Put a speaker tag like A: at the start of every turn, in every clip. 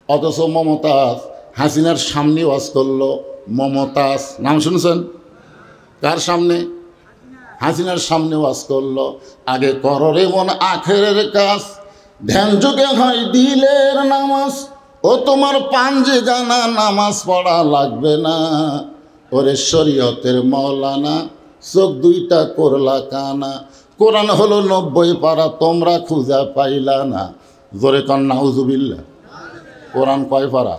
A: অথচ মমতাজ হাসিনার সামনে ওয়াজ করলো। মমতাজ নাম শুনছেন? কার সামনে? হাসিনার সামনে ওয়াজ করলো। আগে কররে মন আখেরের কাজ, ধ্যান যোগে হয় দিলের নামাজ। ও তোমার পাঞ্জে জানা নামাজ পড়া লাগবে না। ওরে শরীয়তের মৌলানা, চোখ দুইটা করলা কানা। কোরআন হলো 90 পারা, তোমরা খুঁজা পাইলা না। জোরে কন নাউজুবিল্লাহ। কোরআন কয় পারা?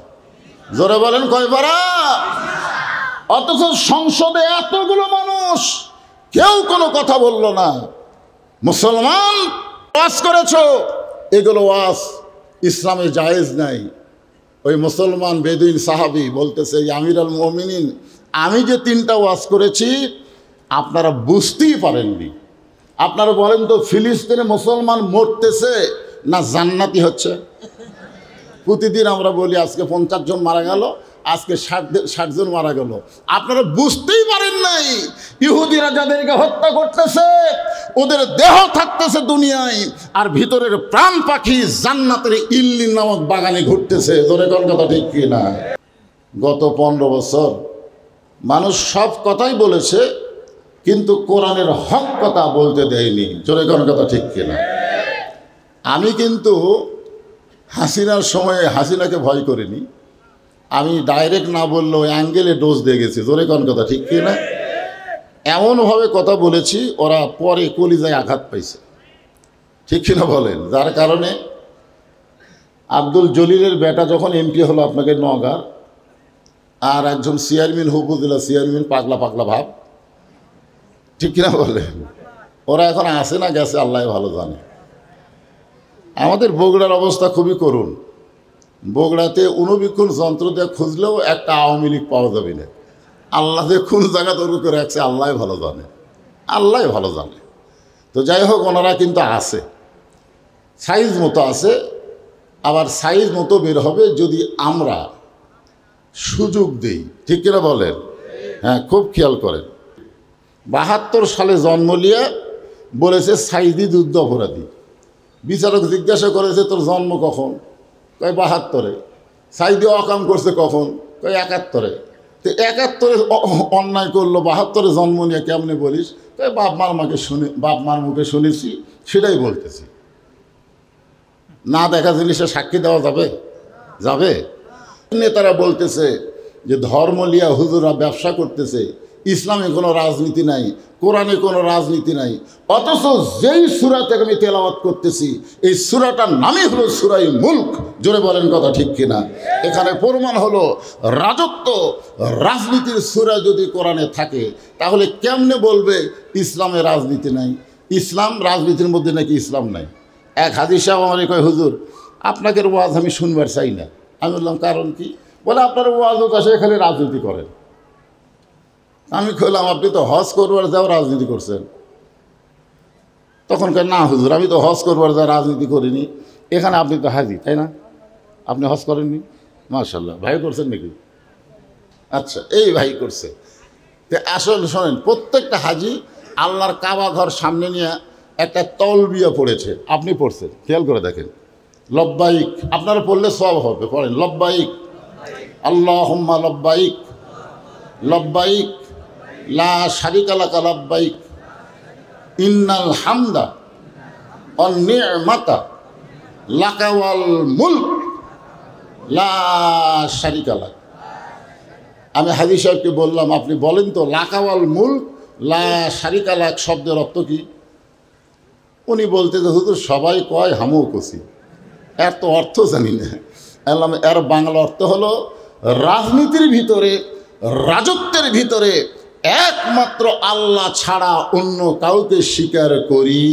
A: জোরে বলেন কয় পারা? অথচ সংসদে এতগুলো মানুষ, কেউ কোনো কথা বলল না। মুসলমান ওয়াজ করেছো, এগুলো ওয়াজ ইসলামে জায়েজ নাই। ওই মুসলমান বেদুইন সাহাবি বলতেছে, আমিরুল মুমিনিন, আমি যে 3টা ওয়াজ করেছি আপনারা বুঝতেই পারেননি। আপনারা বলেন তো, ফিলিস্তিনে মুসলমান মরতেছে না জান্নাতি হচ্ছে? প্রতিদিন আমরা বলি আজকে 50 জন মারা গেল, আজকে 60 জন মারা গেল। আপনারা বুঝতেই পারেন নাই, ইহুদিরা যাদেরকে হত্যা করতেছে ওদের দেহ থাকতেছে দুনিয়ায়, আর ভিতরের প্রাণ পাখি জান্নাতের ইল্লিন নামক বাগানে ঘুরতেছে। জোরে কোন কথা ঠিক কি না? গত 15 বছর মানুষ সব কথাই বলেছে, কিন্তু কোরআনের হক কথা বলতে দেয়নি। জোরে কোন কথা ঠিক কি না? আমি কিন্তু হাসিনার সময়ে হাসিনাকে ভয় করিনি। আমি ডাইরেক্ট না বললেও অ্যাঙ্গেলে ডোজ দিয়ে গেছি। জোরে কোন কথা ঠিক কি না? এমনভাবে কথা বলেছি ওরা পরে কলিজায় আঘাত পাইছে। ঠিক কিনা বলেন? যার কারণে আব্দুল জলিলের বেটা যখন এমপি হলো আপনাকে নওগাঁর, আর একজন চেয়ারম্যান উপজেলা চেয়ারম্যান, পাগলা পাগলা ভাব। ঠিক কিনা বলেন? ওরা এখন আসে না গেছে আল্লাহ ভালো জানে। আমাদের বগুড়ার অবস্থা খুবই করুণ। বগুড়াতে অনুবীক্ষণ যন্ত্র দিয়ে খুঁজলেও একটা আওয়ামী লীগ পাওয়া যাবে না। আল্লাহ যে কোন জায়গা তৈরি করে রাখছে আল্লাহ ভালো জানে, আল্লাহ ভালো জানে। তো যাই হোক, ওনারা কিন্তু আছে, সাইজ মতো আছে। আবার সাইজ মতো বের হবে যদি আমরা সুযোগ দিই। ঠিক কিনা বলেন? হ্যাঁ, খুব খেয়াল করেন। 72 সালে জন্ম নিয়ে বলেছে সাইদি যুদ্ধ অপরাধী। বিচারক জিজ্ঞাসা করেছে তোর জন্ম কখন? কয় 72-এ। সাইদি অকাম করছে কখন? কয় 71-এ। তো 71-এ অন্যায় করলো, 72-এ জন্ম নিয়ে কেমনে বলিস? কয় বাপ মার মুখে শুনেছি, সেটাই বলতেছি। না দেখা জিনিসে সাক্ষী দেওয়া যাবে? যাবে? নেতারা বলতেছে যে ধর্ম লিয়া হুজুরা ব্যবসা করতেছে, ইসলামে কোনো রাজনীতি নাই, কোরআনে কোনো রাজনীতি নাই। অথচ যেই সূরা থেকে আমি তেলাওয়াত করতেছি এই সূরাটার নামই হলো সূরা মুলক। জোরে বলেন কথা ঠিক কিনা? এখানে প্রমাণ হলো রাজত্ব রাজনীতির সূরা যদি কোরআনে থাকে তাহলে কেমনে বলবে ইসলামে রাজনীতি নাই? ইসলাম রাজনীতির মধ্যে নাকি ইসলাম নাই। এক হাদিস সাহেব আমার কয়, হুজুর আপনাকে ওয়াজ আমি শুনবার চাই না। আমি বললাম কারণ কি? বলে আপনার ওয়াজ আসে এখানে রাজনীতি করেন। আমি কইলাম আপনি তো হজ করবার যাও রাজনীতি করছেন। তখন কয় না হুজুর, আমি তো হজ করবার যাও রাজনীতি করিনি, এখানে আপনি তো হাজি, তাই না? আপনি হজ করেননি? মাশাআল্লাহ, ভাই করছেন নাকি? আচ্ছা, এই ভাই করছে। তো আসলে শোনেন, প্রত্যেকটা হাজি আল্লাহর কাবা ঘর সামনে নিয়ে একটা তলবিয়া পড়েছে। আপনি পড়ছেন, খেয়াল করে দেখেন। লব্বাইক, আপনারা পড়লে সব হবে, পড়েন লব্বাইক আল্লাহুম্মা লব্বাইক লব্বাইক লা শারিকা লাকা লব্বাইক ইন্নাল হামদা ওয়ান নি'মাতা লাকা ওয়াল মুলক লা শারিকা লাক। আমি হাজী সাহেবকে বললাম আপনি বলেন তো লাকা ওয়াল মুলক লা শারিকা লাক শব্দের অর্থ কি? উনি বলতে যে হুজুর সবাই কয় হামও কছি, এর তো অর্থ জানি না। এর বাংলা অর্থ হলো রাজনীতির ভিতরে, রাজত্বের ভিতরে একমাত্র আল্লাহ ছাড়া অন্য কাউকে স্বীকার করি।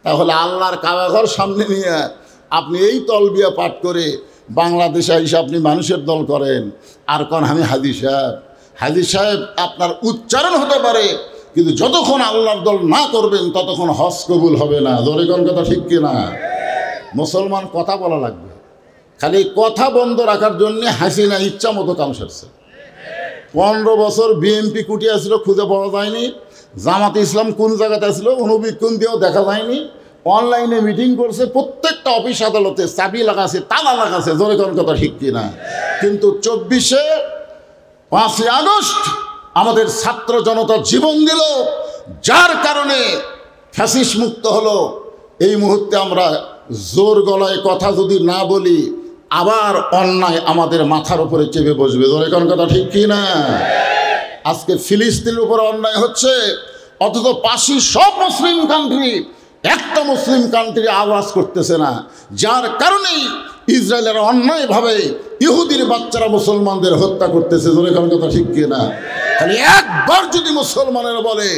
A: তাহলে আল্লাহর কাবাঘর সামনে নিয়ে আপনি এই তলবিয়া পাঠ করে বাংলাদেশে এসে আপনি মানুষের দল করেন আর কোন আমি হাজী সাহেব। হাজী সাহেব আপনার উচ্চারণ হতে পারে, কিন্তু যতক্ষণ আল্লাহর দল না করবেন ততক্ষণ হজ কবুল হবে না। জোরে কোন কথা ঠিক কিনা? মুসলমান কথা বলা লাগবে। খালি কথা বন্ধ রাখার জন্য হাসিনা ইচ্ছা মতো কাম সারছে। 15 বছর বিএনপি কুটিয়ে আসছিল, খুঁজে পাওয়া যায়নি। জামাতে ইসলাম কোন জায়গাতে আসলো অনুবীক্ষণ দিয়েও দেখা যায়নি। অনলাইনে মিটিং করছে, প্রত্যেকটা অফিস আদালতে চাবি লাগাছে, তালা লাগাছে, জোরে কোন কথা ঠিক কিনা? কিন্তু 5ই আগস্ট আমাদের ছাত্র জনতা জীবন দিল, যার কারণে ফ্যাসিস্ট মুক্ত হলো। এই মুহূর্তে আমরা জোর গলায় কথা যদি না বলি, আবার অন্যায় আমাদের মাথার উপরে চেপে বসবে। জোরে কোন কথা ঠিক কিনা? আজকে ফিলিস্তিনের উপর অন্যায় হচ্ছে, অথচ পাশি সব মুসলিম কান্ট্রি, একটা মুসলিম কান্ট্রি আওয়াজ করতেছে না, যার কারণেই ইসরায়েলের অন্যায়ভাবে ইহুদির বাচ্চারা মুসলমানদের হত্যা করতেছে। জোরে কোন কথা ঠিক কিনা? খালি একবার যদি মুসলমানেরা বলে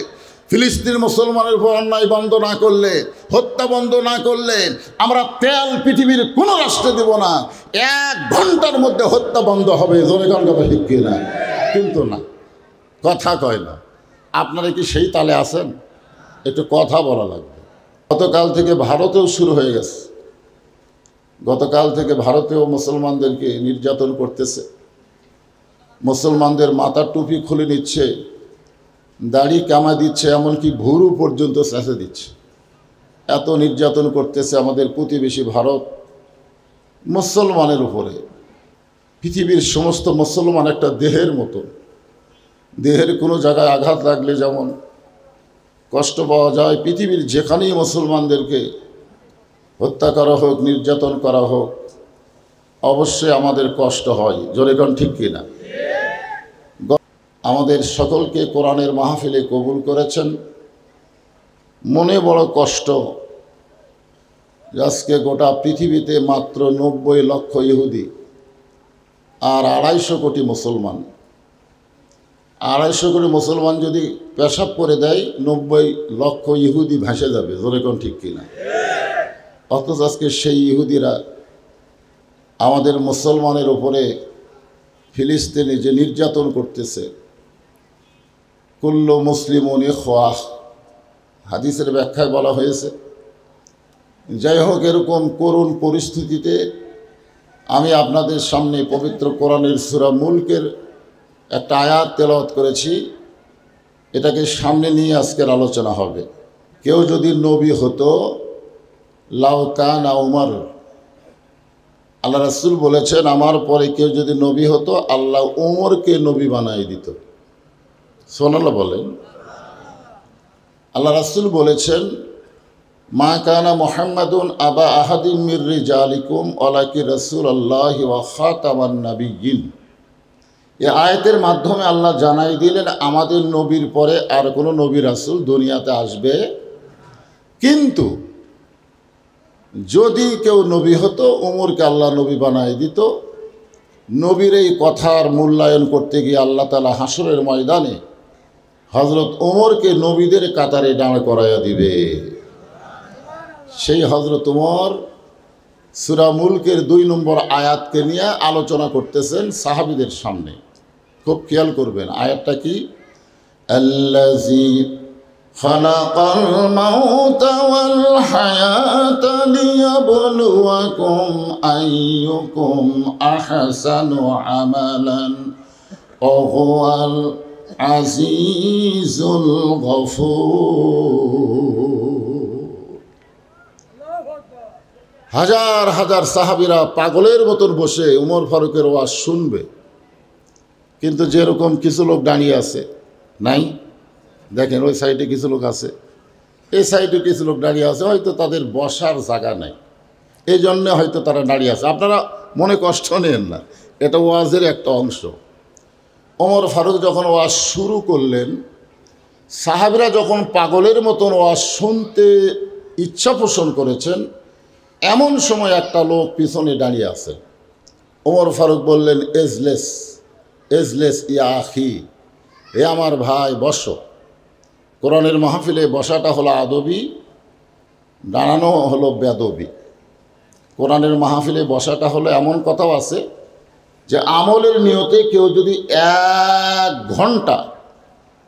A: ফিলিস্তিন মুসলমানের উপর অন্যায় বন্ধ না করলে, হত্যা বন্ধ না করলে আমরা তেল পৃথিবীর কোনো রাষ্ট্রে দেব না, 1 ঘন্টার মধ্যে হত্যা বন্ধ হবে। জোরে কোন কথা ঠিক কিনা? কিন্তু না, কথা কয় না। আপনারা কি সেই তালে আছেন? একটু কথা বলা লাগবে। গতকাল থেকে ভারতেও শুরু হয়ে গেছে। গতকাল থেকে ভারতেও মুসলমানদেরকে নির্যাতন করতেছে। মুসলমানদের মাথার টুপি খুলে নিচ্ছে, দাড়ি কামা দিচ্ছে, এমনকি ভুরু পর্যন্ত চেঁচে দিচ্ছে। এত নির্যাতন করতেছে আমাদের প্রতিবেশী ভারত মুসলমানের উপরে। পৃথিবীর সমস্ত মুসলমান একটা দেহের মতো, দেহের কোনো জায়গায় আঘাত লাগলে যেমন কষ্ট পাওয়া যায়, পৃথিবীর যেখানেই মুসলমানদেরকে হত্যা করা হোক, নির্যাতন করা হোক, অবশ্যই আমাদের কষ্ট হয়। জোরে কোন ঠিক কিনা? আমাদের সকলকে কোরআনের মাহফিলে কবুল করেছেন। মনে বড় কষ্ট, আজকে গোটা পৃথিবীতে মাত্র 90 লক্ষ ইহুদি আর 250 কোটি মুসলমান। 250 কোটি মুসলমান যদি পেশাব করে দেয়, 90 লক্ষ ইহুদি ভেসে যাবে। জোরে কোন ঠিক কিনা? অথচ আজকে সেই ইহুদিরা আমাদের মুসলমানের উপরে ফিলিস্তিনে যে নির্যাতন করতেছে, কুল্লু মুসলিমুন ইখওয়াহ, হাদিসের ব্যাখ্যায় বলা হয়েছে। যাই হোক, এরকম করুণ পরিস্থিতিতে আমি আপনাদের সামনে পবিত্র কোরআনের সূরা মুলকের একটা আয়াত তেলাওয়াত করেছি। এটাকে সামনে নিয়ে আজকের আলোচনা হবে। কেউ যদি নবী হতো, লাউ কানা উমর, আল্লাহ রাসূল বলেছেন, আমার পরে কেউ যদি নবী হতো, আল্লাহ উমরকে নবী বানাই দিত। সুবহানাল্লাহ বলেন। আল্লাহ রাসূল বলেছেন, মা কানা মুহাম্মাদুন আবা আহাদিম মির রিজালিকুম ওয়ালাকি রাসূলুল্লাহি ওয়া খাতামান নাবিয়্যিন। এই আয়াতের মাধ্যমে আল্লাহ জানাই দিলেন, আমাদের নবীর পরে আর কোনো নবী রাসূল দুনিয়াতে আসবে, কিন্তু যদি কেউ নবী হতো, উমরকে আল্লাহ নবী বানাই দিত। নবীর এই কথার মূল্যায়ন করতে গিয়ে আল্লাহ তাআলা হাসরের ময়দানে হযরত উমরকে নবীদের কাতারে দাঁড় করাইয়া দিবে। সেই হযরত উমর সূরা মুলকের 2 নম্বর আয়াতকে নিয়ে আলোচনা করতেছেন সাহাবীদের সামনে। খুব খেয়াল করবেন, আয়াতটা কি? আল্লাযী খালাকাল মাউতা ওয়াল হায়াতা লিয়াবলুয়াকুম আইয়ুকুম আহসানু আমালান ওয়া হুয়াল আজিজুল গফুর। হাজার হাজার সাহাবীরা পাগলের মতন বসে উমর ফারুকের ওয়াজ শুনবে, কিন্তু যেরকম কিছু লোক দাঁড়িয়ে আছে, নাই দেখেন ওই সাইডে কিছু লোক আছে, এই সাইডে কিছু লোক দাঁড়িয়ে আছে, হয়তো তাদের বসার জায়গা নাই, এই জন্যে হয়তো তারা দাঁড়িয়ে আছে। আপনারা মনে কষ্ট নেন না, এটা ওয়াজের একটা অংশ। ওমর ফারুক যখন ওয়াজ শুরু করলেন, সাহাবীরা যখন পাগলের মতন ওয়াজ শুনতে ইচ্ছা পোষণ করেছেন, এমন সময় একটা লোক পিছনে দাঁড়িয়ে আছে। ওমর ফারুক বললেন, এজলেস এজলেস ইয়া আখি, হে আমার ভাই বসো। কোরআনের মাহফিলে বসাটা হলো আদবি, দাঁড়ানো হলো বেদবি। কোরআনের মাহফিলে বসাটা হলো, এমন কথাও আছে যে আমলের নিয়তে কেউ যদি 1 ঘন্টা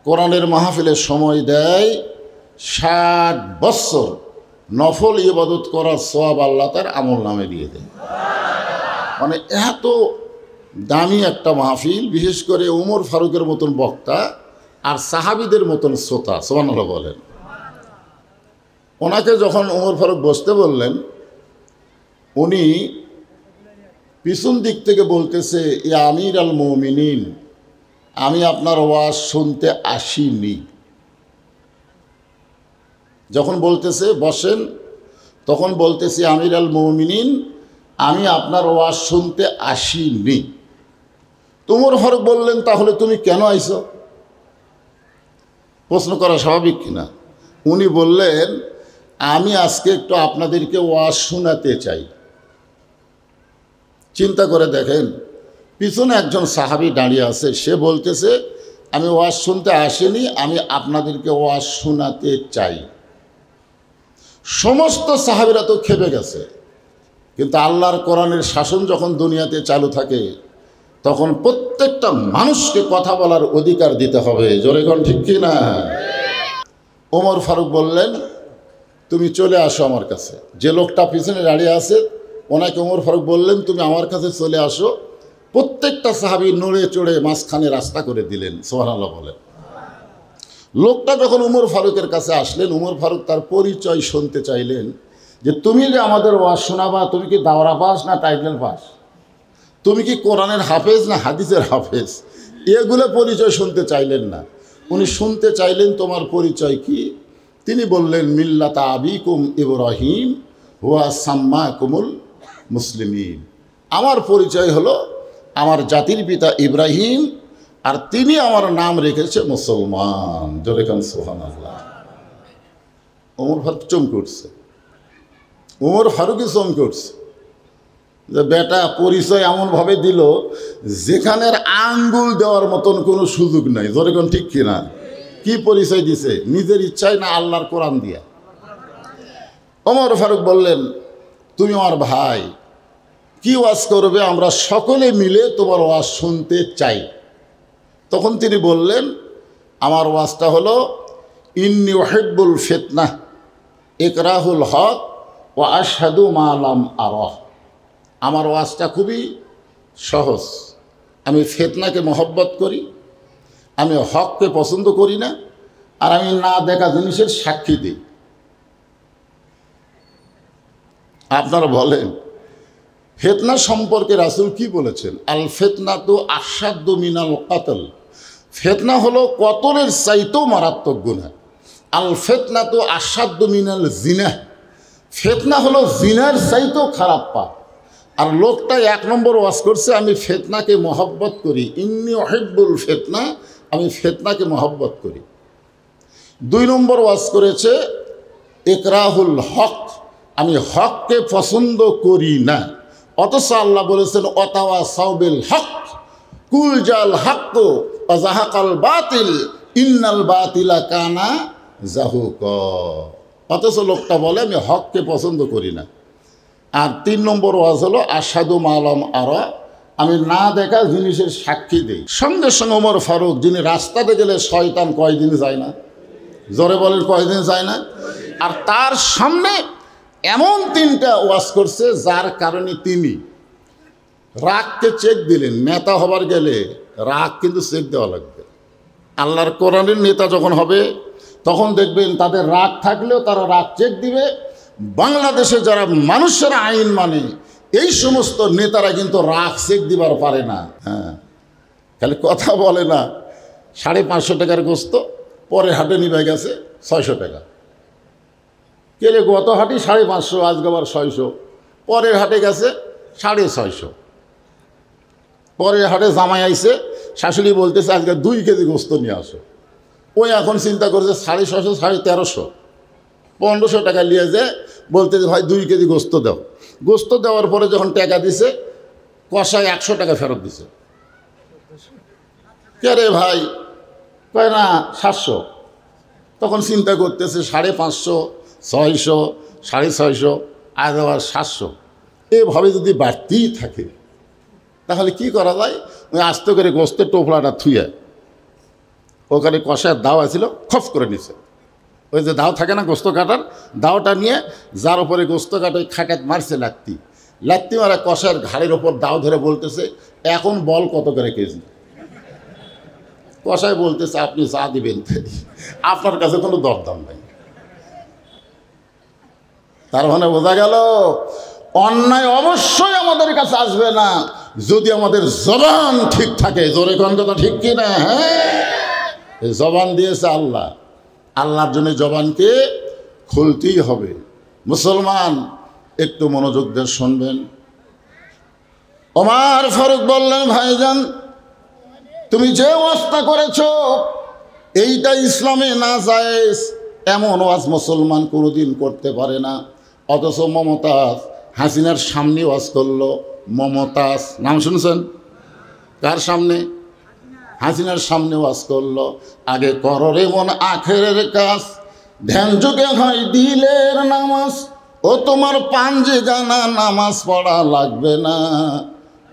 A: কোরআনের মাহফিলে সময় দেয়, 60 বছর নফল ইবাদত করার সওয়াব আল্লাহ তার আমল নামে দিয়ে দেয়। মানে এত দামি একটা মাহফিল, বিশেষ করে উমর ফারুকের মতন বক্তা আর সাহাবীদের মতন শ্রোতা। সুবহানাল্লাহ বলেন। ওনাকে যখন ওমর ফারুক বসতে বললেন, উনি পিছন দিক থেকে বলতেছে, ইয়া আমির আল মুমিনিন, আমি আপনার ওয়াজ শুনতে আসিনি। যখন বলতেছে বসেন, তখন বলতেছে আমির আল মুমিনিন, আমি আপনার ওয়াজ শুনতে আসিনি। ওমর ফারুক বললেন, তাহলে তুমি কেন আইছো? প্রশ্ন করা স্বাভাবিক কিনা? উনি বললেন, আমি আজকে একটু আপনাদেরকে ওয়াজ শোনাতে চাই। চিন্তা করে দেখেন, পিছনে একজন সাহাবী দাঁড়িয়ে আছে, সে বলতেছে আমি ওয়াজ শুনতে আসিনি, আমি আপনাদেরকে ওয়াজ শোনাতে চাই। সমস্ত সাহাবীরা তো খেপে গেছে, কিন্তু আল্লাহর কোরআনের শাসন যখন দুনিয়াতে চালু থাকে, তখন প্রত্যেকটা মানুষকে কথা বলার অধিকার দিতে হবে। জোরে কোন ঠিক কি না? ওমর ফারুক বললেন, তুমি চলে আসো আমার কাছে। যে লোকটা পিছনে দাঁড়িয়ে আছে, ওনাকে ওমর ফারুক বললেন, তুমি আমার কাছে চলে আসো। প্রত্যেকটা সাহাবী নড়ে চড়ে মাঝখানে রাস্তা করে দিলেন। সুবহানাল্লাহ বলেন। লোকটা যখন ওমর ফারুকের কাছে আসলেন, ওমর ফারুক তার পরিচয় শুনতে চাইলেন, যে তুমি যে আমাদের ওয়াজ শোনাবা, তুমি কি দাওরা পাস না টাইটেল পাস? তুমি কি কোরআনের হাফেজ না হাদিসের হাফেজ? এগুলো পরিচয় শুনতে চাইলেন না। উনি শুনতে চাইলেন তোমার পরিচয় কি? তিনি বললেন, মিল্লাতা আবিকুম ইব্রাহিম হুয়া সাম্মাকুমুল মুসলিমিন। আমার পরিচয় হলো আমার জাতির পিতা ইব্রাহিম, আর তিনি আমার নাম রেখেছে মুসলমান। জোরে কান সুবহানাল্লাহ। ওমর ফারুক চমকে উঠছে। ওমর ফারুকই চমকে উঠছে যে বেটা পরিচয় এমনভাবে দিল যেখানের আঙ্গুল দেওয়ার মতন কোনো সুযোগ নাই। জোরে কোন ঠিক কিনা? কি পরিচয় দিছে? নিজের ইচ্ছায় না আল্লাহর কোরআন দিয়া? ওমর ফারুক বললেন, তুমি আমার ভাই, কি ওয়াজ করবে? আমরা সকলে মিলে তোমার ওয়াজ শুনতে চাই। তখন তিনি বললেন, আমার ওয়াজটা হলো ইন্নী উহিব্বুল ফিতনাহ ইকরাহুল হক ওয়া আশহাদু মা লাম আরাহ। আমার ওয়াজটা খুবই সহজ। আমি ফিতনাকে মহব্বত করি, আমি হককে পছন্দ করি না, আর আমি না দেখা জিনিসের সাক্ষী দিই। আপনারা বলেন, ফিতনা সম্পর্কে রাসূল কি বলেছেন? আল ফিতনাতু আশাদ্দু মিনাল কাতল। ফিতনা হলো কতলের চাইতেও মারাত্মক গুনাহ। আল ফিতনাতু আশাদ্দু মিনাল জিনা। ফিতনা হলো জিনার চাইতেও খারাপ পাপ। আর লোকটা এক নম্বর ওয়াজ করছে, আমি ফিতনাকে মহব্বত করি, ইন্নী উহিব্বুল ফিতনা, আমি ফিতনাকে মহব্বত করি। 2 নম্বর ওয়াজ করেছে ইকরাহুল হক, আমি হককে পছন্দ করি না। অথচ আল্লাহ বলেছেন ওয়াতাওয়াসাউ বিল হক কুল জাল হক ওয়া যাহাকাল বাতিল ইন্নাল বাতিলা কানা যাহুকা। অথচ লোকটা বলে আমি হককে পছন্দ করি না। আর 3 নম্বর ওয়াজ হলো আশহাদু মা লাম আরা, আমি না দেখা জিনিসের সাক্ষী দিই। সঙ্গে সঙ্গে ওমর ফারুক, যিনি রাস্তাতে গেলে শয়তান কয়দিন যায় না? জোরে বলেন, কয়দিন যায় না? আর তার সামনে এমন 3টা ওয়াজ করছে, যার কারণে তিনি রাগকে চেক দিলেন। নেতা হবার গেলে রাগ কিন্তু চেক দেওয়া লাগবে। আল্লাহর কোরআনের নেতা যখন হবে, তখন দেখবেন তাদের রাগ থাকলেও তারা রাগ চেক দিবে। বাংলাদেশে যারা মানুষের আইন মানে, এই সমস্ত নেতারা কিন্তু রাগ চেক দিবার পারে না। হ্যাঁ, খালি কথা বলে না। 550 টাকার গোস্ত পরের হাটে নিবে গেছে 600 টাকা। কেলে গত হাটে 550, আজকে আবার 600। পরের হাটে গেছে 650। পরের হাটে জামাই আইছে, শাশুড়ি বলতেছে আজকে 2 কেজি গোস্ত নিয়ে আসো। ওই এখন চিন্তা করছে 650, 1350, 1500 টাকা নিয়ে যে বলতেছে ভাই 2 কেজি গোস্ত দাও। গোস্ত দেওয়ার পরে যখন টাকা দিছে, কষায় 100 টাকা ফেরত দিছে। কে রে ভাই? কয় না 700। তখন চিন্তা করতেছে 550, 600, 650, আজ আবার 700। এভাবে যদি বাড়তেই থাকে তাহলে কি করা যায়? ওই আস্তে করে গোস্তের টোপলাটা থুয়ে ওখানে কষায়ের দাও আছিল, খপ করে নিছে। ওই যে দাও থাকে না গোস্ত কাটার, দাওটা নিয়ে যার ওপরে গোস্ত কাটে খাটাত মারছে লাত্তি। লাত্তি মারা কষায়ের ঘাড়ের ওপর দাও ধরে বলতেছে, এখন বল কত করে কেজি? কষায় বলতেছে আপনি যা দিবেন, আপনার কাছে কোনো দরদাম নাই। তার মানে বোঝা গেল অন্যায় অবশ্যই আমাদের কাছে আসবে না যদি আমাদের জবান ঠিক থাকে। জোরে কোন কথা ঠিক কি না? হ্যাঁ, জবান দিয়েছে আল্লাহ, আল্লাহর জন্য জবানকে খুলতেই হবে। মুসলমান একটু মনোযোগ দিয়ে শুনবেন। ওমর ফারুক বললেন, ভাইজান তুমি যে ওয়াজটা করেছো এইটা ইসলামে না জায়েজ, এমন ওয়াজ মুসলমান কোনোদিন করতে পারে না। অথচ মমতাজ হাসিনার সামনে ওয়াজ করলো। মমতাজ নাম শুনছেন? কার সামনে? হাসিনার সামনে ওয়াজ করলো। আগে করো রে মন আখেরের কাজ, ধ্যান যুগে হয় দিলের নামাজ। ও তোমার পাঞ্জে জানা নামাজ পড়া লাগবে না।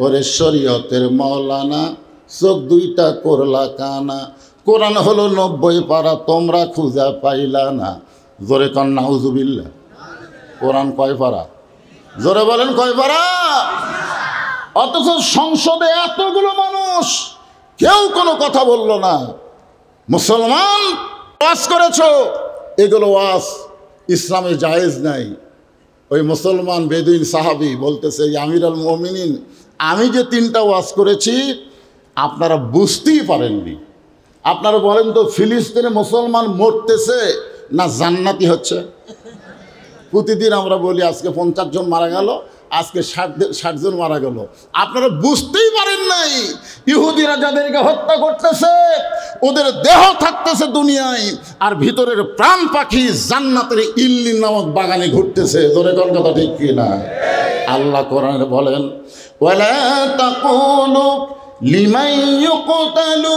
A: ওরে শরীয়তের মৌলানা চোখ দুইটা করলা কানা। কোরআন হলো 90 পারা, তোমরা খুঁজা পাইলা না। জোরে কন নাউজুবিল্লাহ। কোরআন কয় পারা? জোরে বলেন কয় পারা? অথচ সংসদে এতগুলো মানুষ কেউ কোনো কথা বলল না। মুসলমান ওয়াজ করেছ, এগুলো ওয়াজ ইসলামে জায়েজ নাই। ওই মুসলমান বেদুইন সাহাবি বলতেছে, আমির আল মুমিনিন, আমি যে 3টা ওয়াজ করেছি আপনারা বুঝতেই পারেননি। আপনারা বলেন তো, ফিলিস্তিনে মুসলমান মরতেছে না জান্নাতি হচ্ছে? প্রতিদিন আমরা বলি আজকে 50 জন মারা গেল, আজকে 60 জন মারা গেল। আপনারা বুঝতেই পারেন নাই ইহুদিরা যাদেরকে হত্যা করতেছে ওদের দেহ থাকতেছে দুনিয়ায়, আর ভিতরের প্রাণ পাখি জান্নাতের ইল্লিন নামক বাগানে ঘুরতেছে। জোরে কোন কথা ঠিক কি না? আল্লাহ কোরআনে বলেন, ওয়ালা তাকুলু লিমান ইউকতালু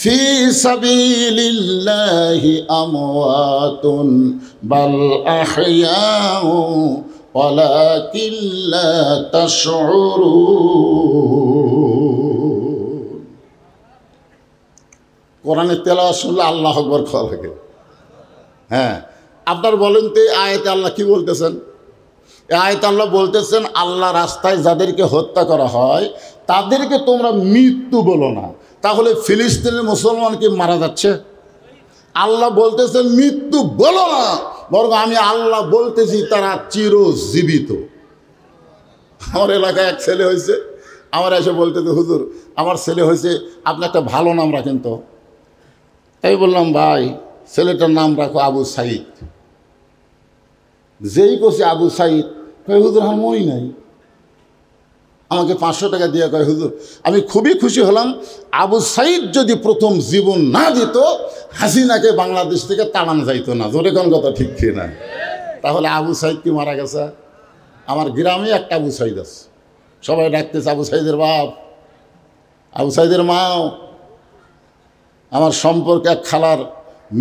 A: ফি সাবিলিল্লাহি আমওয়াতুন বাল আহইয়াউ ওয়ালাকিন লা তাশউরুন। কোরআনের তেলাওয়াত শুনলে আল্লাহু আকবার খাওয়া লাগে। হ্যাঁ, আপনার বলেন তো আয়াতে আল্লাহ কি বলতেছেন? আয়াতে আল্লাহ বলতেছেন, আল্লাহ রাস্তায় যাদেরকে হত্যা করা হয় তাদেরকে তোমরা মৃত্যু বলো না। তাহলে ফিলিস্তিনের মুসলমান কি মারা যাচ্ছে? আল্লাহ বলতেছেন মৃত্যু বলো না, বরং আমি আল্লাহ বলতেছি তারা চিরজীবিত। আমার এলাকায় এক ছেলে হয়েছে, আমার এসে বলতেছে, হুজুর আমার ছেলে হয়েছে, আপনি একটা ভালো নাম রাখেন তো। তাই বললাম, ভাই ছেলেটার নাম রাখো আবু সাইদ। যেই করছে আবু সাইদ, কয় হুজুর আমার মনে নাই। আমাকে 500 টাকা দিয়ে কয়, হুজুর আমি খুবই খুশি হলাম, আবু সাইদ যদি প্রথম জীবন না দিত হাসিনাকে বাংলাদেশ থেকে তাড়ানো যাইতো না। জোরে কোন কথা ঠিক কি না? তাহলে আবু সাইদ কি মারা গেছে? আমার গ্রামে একটা আবু সাইদ আছে, সবাই ডাকতেছে আবু সাইদের বাপ, আবু সাইদের মাও। আমার সম্পর্কে এক খালার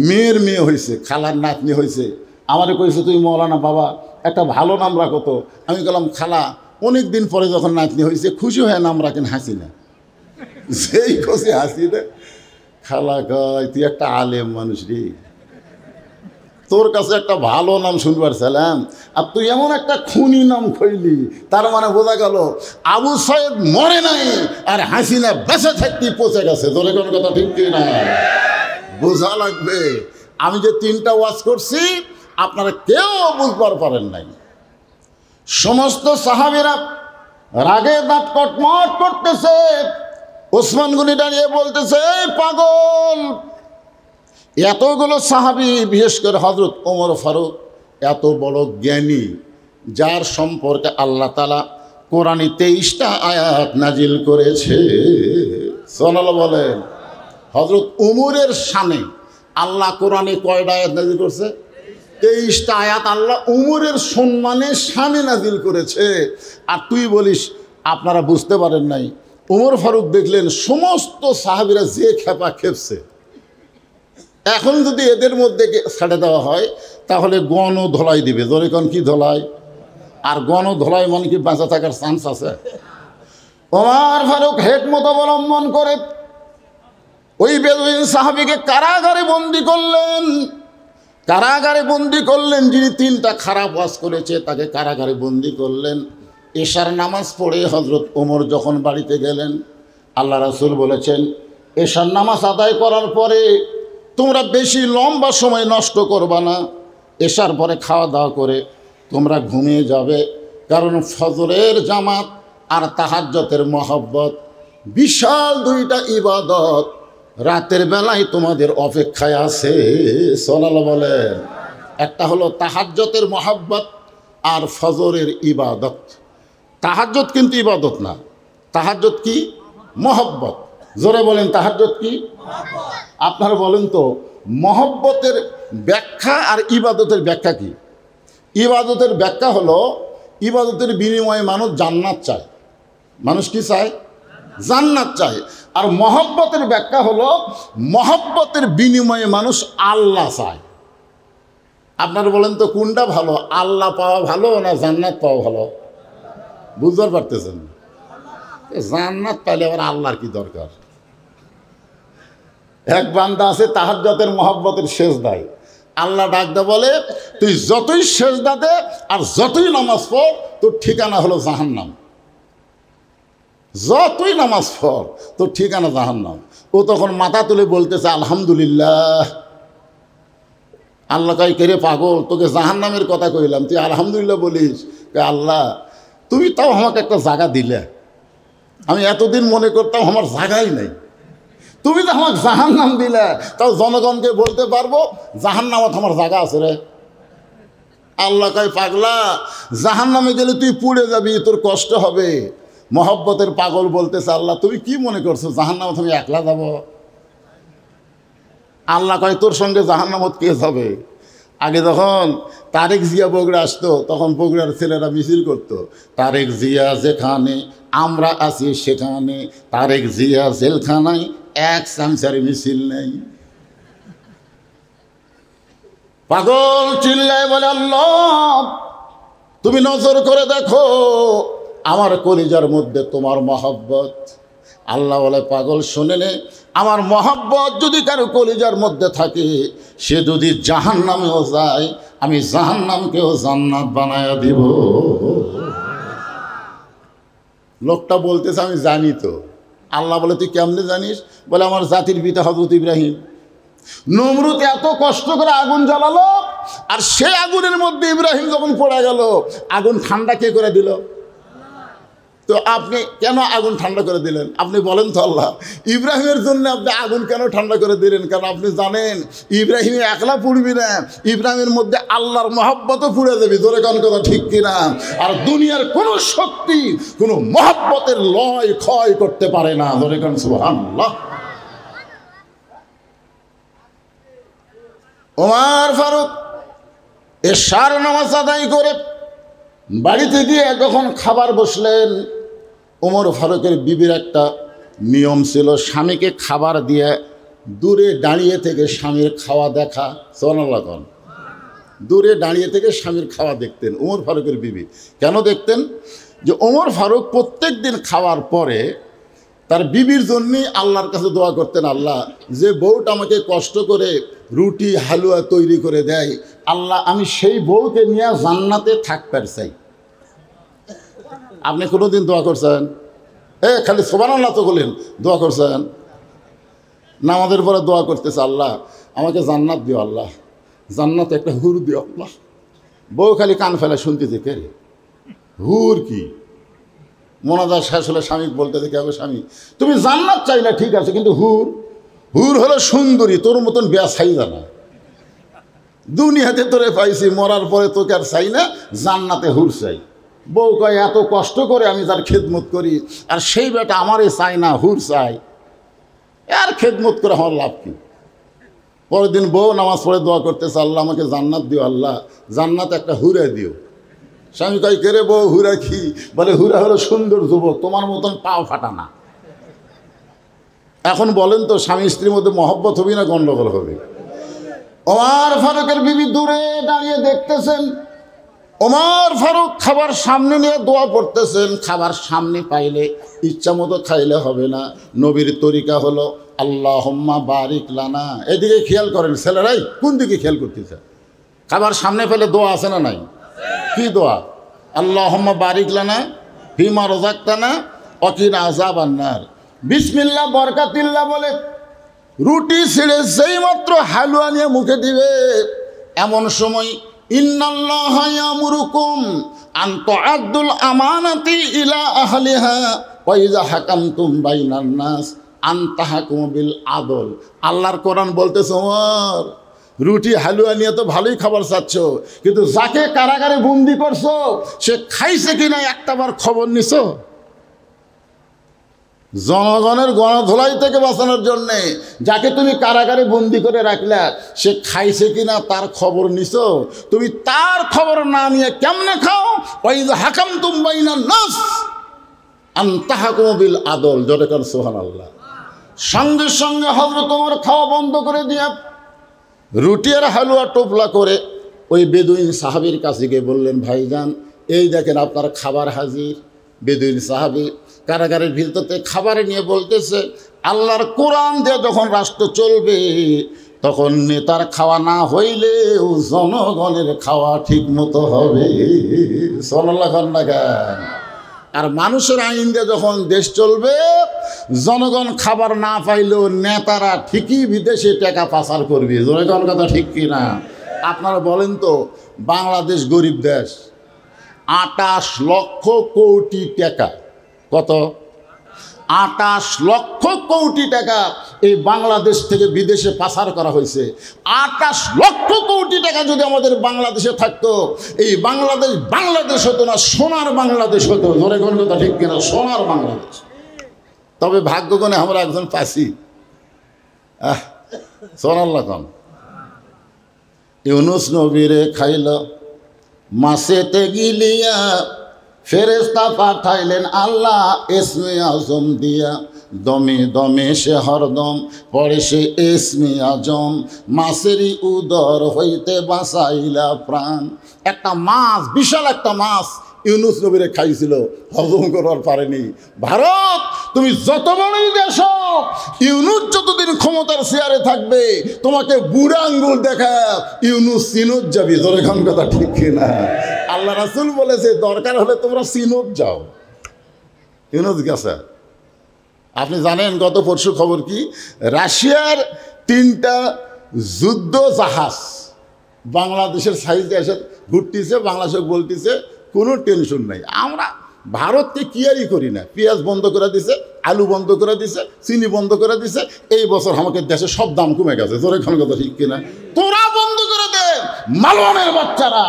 A: মেয়ের মেয়ে হয়েছে, খালার নাতনি হয়েছে। আমারে কইছে, তুই মৌলানা বাবা একটা ভালো নাম রাখো তো। আমি বললাম, খালা অনেক দিন পরে যখন নাতনি হয়েছে খুশি হয়ে নাম রাখেন হাসিনা। যেই খুশি হাসিনা, খালা কয় তুই একটা আলেম মানুষ রে, তোর কাছে একটা ভালো নাম শুনবার ছিলাম, আর তুই এমন একটা খুনি নাম কইলি। তার মানে বোঝা গেল আবু সাইদ মরে নাই, আর হাসিনা বেঁচে থাকতে পচে গেছে। তোর কোন কথা ঠিক কি না? বোঝা লাগবে। আমি যে 3টা ওয়াজ করছি আপনারা কেউ বুঝবার পারেন নাই। সমস্ত সাহাবীরা রাগে দাঁত কটমট করতেছে। ওসমান গনি দাঁড়িয়ে বলতেছে, এই পাগল, এতগুলো সাহাবী, বিশেষ করে হযরত ওমর ফারুক এত বড় জ্ঞানী, যার সম্পর্কে আল্লাহ তাআলা কোরআনে 23টা আয়াত নাজিল করেছে। সুবহানাল্লাহ বলেন। হযরত ওমরের শানে আল্লাহ কোরআনে কয়টা আয়াত নাজিল করছে? 23টা আয়াত আল্লাহ ওমরের সম্মানে শানে নাজিল করেছে। আর তুই বলিস আপনারা বুঝতে পারেন নাই। ওমর ফারুক দেখলেন সমস্ত সাহাবীরা যে খেপা খেপছে, এখন যদি এদের মধ্যে ছেড়ে দেওয়া হয় তাহলে গণ ধলাই দিবে। ধরে কোন কি ধলাই? আর গণ ধলাই মানে কি বাঁচা থাকার চান্স আছে? ওমর ফারুক হিকমত অবলম্বন করে ওই বেদুইন সাহাবীকে কারাগারে বন্দি করলেন। কারাগারে বন্দি করলেন। যিনি 3টা খারাপ ওয়াজ করেছে তাকে কারাগারে বন্দি করলেন। এশার নামাজ পড়ে হযরত ওমর যখন বাড়িতে গেলেন, আল্লাহ রাসূল বলেছেন, এশার নামাজ আদায় করার পরে তোমরা বেশি লম্বা সময় নষ্ট করবা না। এশার পরে খাওয়া দাওয়া করে তোমরা ঘুমিয়ে যাবে, কারণ ফজরের জামাত আর তাহাজ্জুদের মহব্বত বিশাল দুইটা ইবাদত রাতের বেলায় তোমাদের অপেক্ষায় আছে। সাল্লাল্লাহু বলেন, একটা হলো তাহাজ্জুদের মহব্বত আর ফজরের ইবাদত। তাহাজ্জুদ কিন্তু ইবাদত না, তাহাজ্জুদ কি? মহব্বত। জোরে বলেন, তাহাজ্জুদ কি? আপনারা বলেন তো, মহব্বতের ব্যাখ্যা আর ইবাদতের ব্যাখ্যা কি? ইবাদতের ব্যাখ্যা হলো, ইবাদতের বিনিময়ে মানুষ জান্নাত চায়। মানুষ কি চায়? জান্নাত চায়। আর মহব্বতের ব্যাখ্যা হলো, মহব্বতের বিনিময়ে মানুষ আল্লাহ চায়। আপনারা বলেন তো, কোনটা ভালো? আল্লাহ পাওয়া ভালো না জান্নাত পাওয়া ভালো? বুঝতে পারতেছেন? জান্নাত পাইলে আবার আল্লাহর কি দরকার? এক বান্দা আছে তাহাজ্জুদের মহব্বতের সেজদায়, আল্লাহ ডাকতে বলে, তুই যতই সেজদা দে আর যতই নামাজ পড়, তোর ঠিকানা হলো জাহান্নাম। যতই নামাজ পড় তোর ঠিকানা জাহান্নাম। ও তখন মাথা তুলে বলতেছে আলহামদুলিল্লাহ। আল্লাহ কয়, কে রে পাগল, তোকে জাহান্নামের কথা কইলাম, তুই আলহামদুলিল্লাহ বলিস? আল্লাহ, তুমি তাও আমাকে একটা জায়গা দিলে। আমি এতদিন মনে করতাম আমার জায়গাই নেই, তুমি তো আমাকে জাহান্নাম দিলে, তাও জনগণকে বলতে পারবো জাহান্নামত আমার জায়গা আছে রে। আল্লাহ কয়, পাগলা, জাহান্নামে গেলে তুই পুড়ে যাবি, তোর কষ্ট হবে। মহব্বতের পাগল বলতেছে, আল্লাহ তুমি কি মনে করছো জাহান্নামত আমি একলা যাব? আল্লাহ কয়, তোর সঙ্গে জাহান্নামত কে যাবে? আগে যখন তারেক জিয়া বগুড়া আসতো, তখন বগুড়ার ছেলেরা মিছিল করতো, তারেক জিয়া যেখানে আমরা আছি সেখানে, তারেক জিয়া জেলখানায় এক চামচারি মিছিল নেই। পাগল চিল্লায় বলে, আল্লাহ তুমি নজর করে দেখো আমার কলিজার মধ্যে তোমার মহব্বত। আল্লাহ বলে, পাগল শুনে নে, আমার মহব্বত যদি কারো কলিজার মধ্যে থাকে, সে যদি জাহান্নামেও যায়, আমি জাহান্নামকেও জান্নাত বানায়া দিব। লোকটা বলতেছে, আমি জানি তো। আল্লাহ বলে, তুই কেমনে জানিস? বলে, আমার জাতির পিতা হযরত ইব্রাহিম, নমরুদ এত কষ্ট করে আগুন জ্বালালো, আর সেই আগুনের মধ্যে ইব্রাহিম যখন পড়ে গেল, আগুন ঠান্ডা কে করে দিল? তো আপনি কেন আগুন ঠান্ডা করে দিলেন? আপনি বলেন তো আল্লাহ, ইব্রাহিমের জন্য আপনি আগুন কেন ঠান্ডা করে দিলেন? কারণ আপনি জানেন ইব্রাহিম একলা পুড়বি না, ইব্রাহিমের মধ্যে আল্লাহর মহব্বতও পুড়ে যাবে। ধরে কোন কথা ঠিক কিনা? আর দুনিয়ার কোন শক্তি কোন মহব্বতের লয় ক্ষয় করতে পারে না। ধরে কোন সুবহানাল্লাহ। ওমর ফারুক এশার নামাজ আদায় করে বাড়িতে গিয়ে যখন খাবার বসলেন, ওমর ফারুকের বিবির একটা নিয়ম ছিল, স্বামীকে খাবার দিয়ে দূরে দাঁড়িয়ে থেকে স্বামীর খাওয়া দেখা। সুবহানাল্লাহ। দূরে দাঁড়িয়ে থেকে স্বামীর খাওয়া দেখতেন ওমর ফারুকের বিবি। কেন দেখতেন? যে ওমর ফারুক প্রত্যেক দিন খাওয়ার পরে তার বিবির জন্যই আল্লাহর কাছে দোয়া করতেন, আল্লাহ যে বউটা আমাকে কষ্ট করে রুটি হালুয়া তৈরি করে দেয়, আল্লাহ আমি সেই বউকে নিয়ে জান্নাতে থাকতে চাই। আপনি কোনোদিন দোয়া করছেন? খালি সুবহানাল্লাহ তো বলেন, দোয়া করছেন? নামাজের পরে দোয়া করতেছে, আল্লাহ আমাকে জান্নাত দিও, আল্লাহ জান্নাতে একটা হুর দিও আল্লাহ। বউ খালি কান ফেলা শুনতেছে, কে রে হুর কি? মোনাজাত শেষ হলে স্বামী বলতেছে, কে হবে স্বামী, তুমি জান্নাত চাইলে ঠিক আছে, কিন্তু হুর হুর হলো সুন্দরী, তোর মতন বেয়া চাই জানা। দুনিয়াতে তোরে পাইছি, মরার পরে তোকে আর চাই না, জান্নাতে হুর চাই। বউ কয়, এত কষ্ট করে আমি তার খেদমত করি, আর সেই বেটা আমারে চাই না, হুর চাই, আর খেদমত করে আমার লাভ কি? পরের দিন বউ নামাজ পড়ে দোয়া করতেছে, আল্লাহ আমাকে জান্নাত দিও, আল্লাহ জান্নাত একটা হুরে দিও। স্বামী কয়, কে রে বউ, হুরা কি? বলে, হুরা হলো সুন্দর যুবক, তোমার মতন পাও ফাটা না। এখন বলেন তো, স্বামী স্ত্রীর মধ্যে মহব্বত হবে না গন্ডগোল হবে? ওমর ফারুকের বিবি দূরে দাঁড়িয়ে দেখতেছেন, ওমর ফারুক খাবার সামনে নিয়ে দোয়া পড়তেছেন। খাবার সামনে পাইলে ইচ্ছা মতো খাইলে হবে না, নবীর তরিকা হলো আল্লাহুম্মা বারিক লানা। এদিকে খেয়াল করেন ছেলেরাই, কোন দিকে খেয়াল করতেছে? খাবার সামনে পেলে দোয়া আছে না নাই? কি দোয়া? আল্লাহুম্মা বারিক লানা ফিমা রাযাকতানা ওয়া কিনা আযাবান নার। বিসমিল্লাহ বরকাতিল্লাহ বলে রুটি ছিঁড়ে যেই মাত্র হালুয়া নিয়ে মুখে দিবে, এমন সময় ইন্নাল্লাহা ইয়ামুরুকুম আন তুআদ্দুল আমানাতি ইলা আহলিহা ওয়া ইযা হাকামতুম বাইনান নাস আন তাহকুমু বিল আদল। আল্লাহর কোরআন বলতেছে, ওমর রুটি হালুয়া নিয়ে তো ভালোই খাবার চাচ্ছ, কিন্তু যাকে কারাগারে বন্দি করছো সে খাইছে কিনা একটাবার খবর নিছো? জনগণের গণধোলাই থেকে বাঁচানোর জন্যে যাকে তুমি কারাগারে বন্দি করে রাখলে সে খাইছে কিনা তার খবর নিছো? তুমি তার খবর না নিয়ে কেমনে খাও? ওয়াইযা হাকামতুম বাইনান নাস আন তাহকুমু বিল আদল। জোরে কর সুবহানাল্লাহ। সঙ্গে সঙ্গে হযরত ওমর খাওয়া বন্ধ করে দিয়ে রুটি আর হালুয়া টোপলা করে ওই বেদুইন সাহাবীর কাছে গিয়ে বললেন, ভাইজান এই দেখেন আপনার খাবার হাজির। বেদুইন সাহাবী কারাগারের ভিতরতে খাবার নিয়ে বলতেছে, আল্লাহর কোরআন দিয়ে যখন রাষ্ট্র চলবে তখন নেতার খাওয়া না হইলেও জনগণের খাওয়া ঠিক মতো হবে। সাল্লাল্লাহু আলাইহি। আর মানুষের আইন দিয়ে যখন দেশ চলবে জনগণ খাবার না পাইলেও নেতারা ঠিকই বিদেশে টাকা পাচার করবে। জনগণ কথা ঠিক কিনা? আপনারা বলেন তো, বাংলাদেশ গরিব দেশ, 28 লক্ষ কোটি টাকা। কত? 28 লক্ষ কোটি টাকা এই বাংলাদেশ থেকে বিদেশে পাচার করা হয়েছে। 28 লক্ষ কোটি টাকা যদি আমাদের বাংলাদেশে থাকতো, এই বাংলাদেশ হতো না, সোনার বাংলাদেশ হতো। ধরে কোন কথা ঠিক কিনা? সোনার বাংলাদেশ। তবে ভাগ্যগুণে আমরা একজন পাইছি। সোনাল্লাহ কন ইউনুস নবীরে খাইল মাছেতে গিলিয়া, ফেরেশতা পাঠাইলেন আল্লাহ ইসমে আজম দিয়া, দমে দমে সে হরদম পড়ে সে ইসমে আজম, মাছেরই উদর হইতে বাঁচাইলা প্রাণ। একটা মাছ, বিশাল একটা মাছ ইউনুস নবীরে খাইছিল, হজম করবার পারেনি। ভারত তুমি যত বড়ই দেশ, ইউনুস যতদিন ক্ষমতার চেয়ারে থাকবে তোমাকে বুড়া আঙ্গুল দেখা ইউনুস সিনোদ যাবি। ধরে খান কথা ঠিক কিনা? আল্লাহ রাসূল বলেছে দরকার হলে তোমরা সিনোদ যাও। ইউনুস গেছে। আপনি জানেন গত পরশু খবর কি? রাশিয়ার 3টা যুদ্ধ জাহাজ বাংলাদেশের সাইজে এসে ঘুরতেছে, বাংলাদেশে বলতেছে কোনো টেনশন নাই, আমরা ভারতকে কেয়ারই করি না। পেঁয়াজ বন্ধ করে দিছে, আলু বন্ধ করে দিছে, চিনি বন্ধ করে দিছে। এই বছর আমাকে দেশে সব দাম কমে গেছে। জোরে খান কথা ঠিক কিনা? তোরা বন্ধ করে দে, মালওয়ানের বাচ্চারা,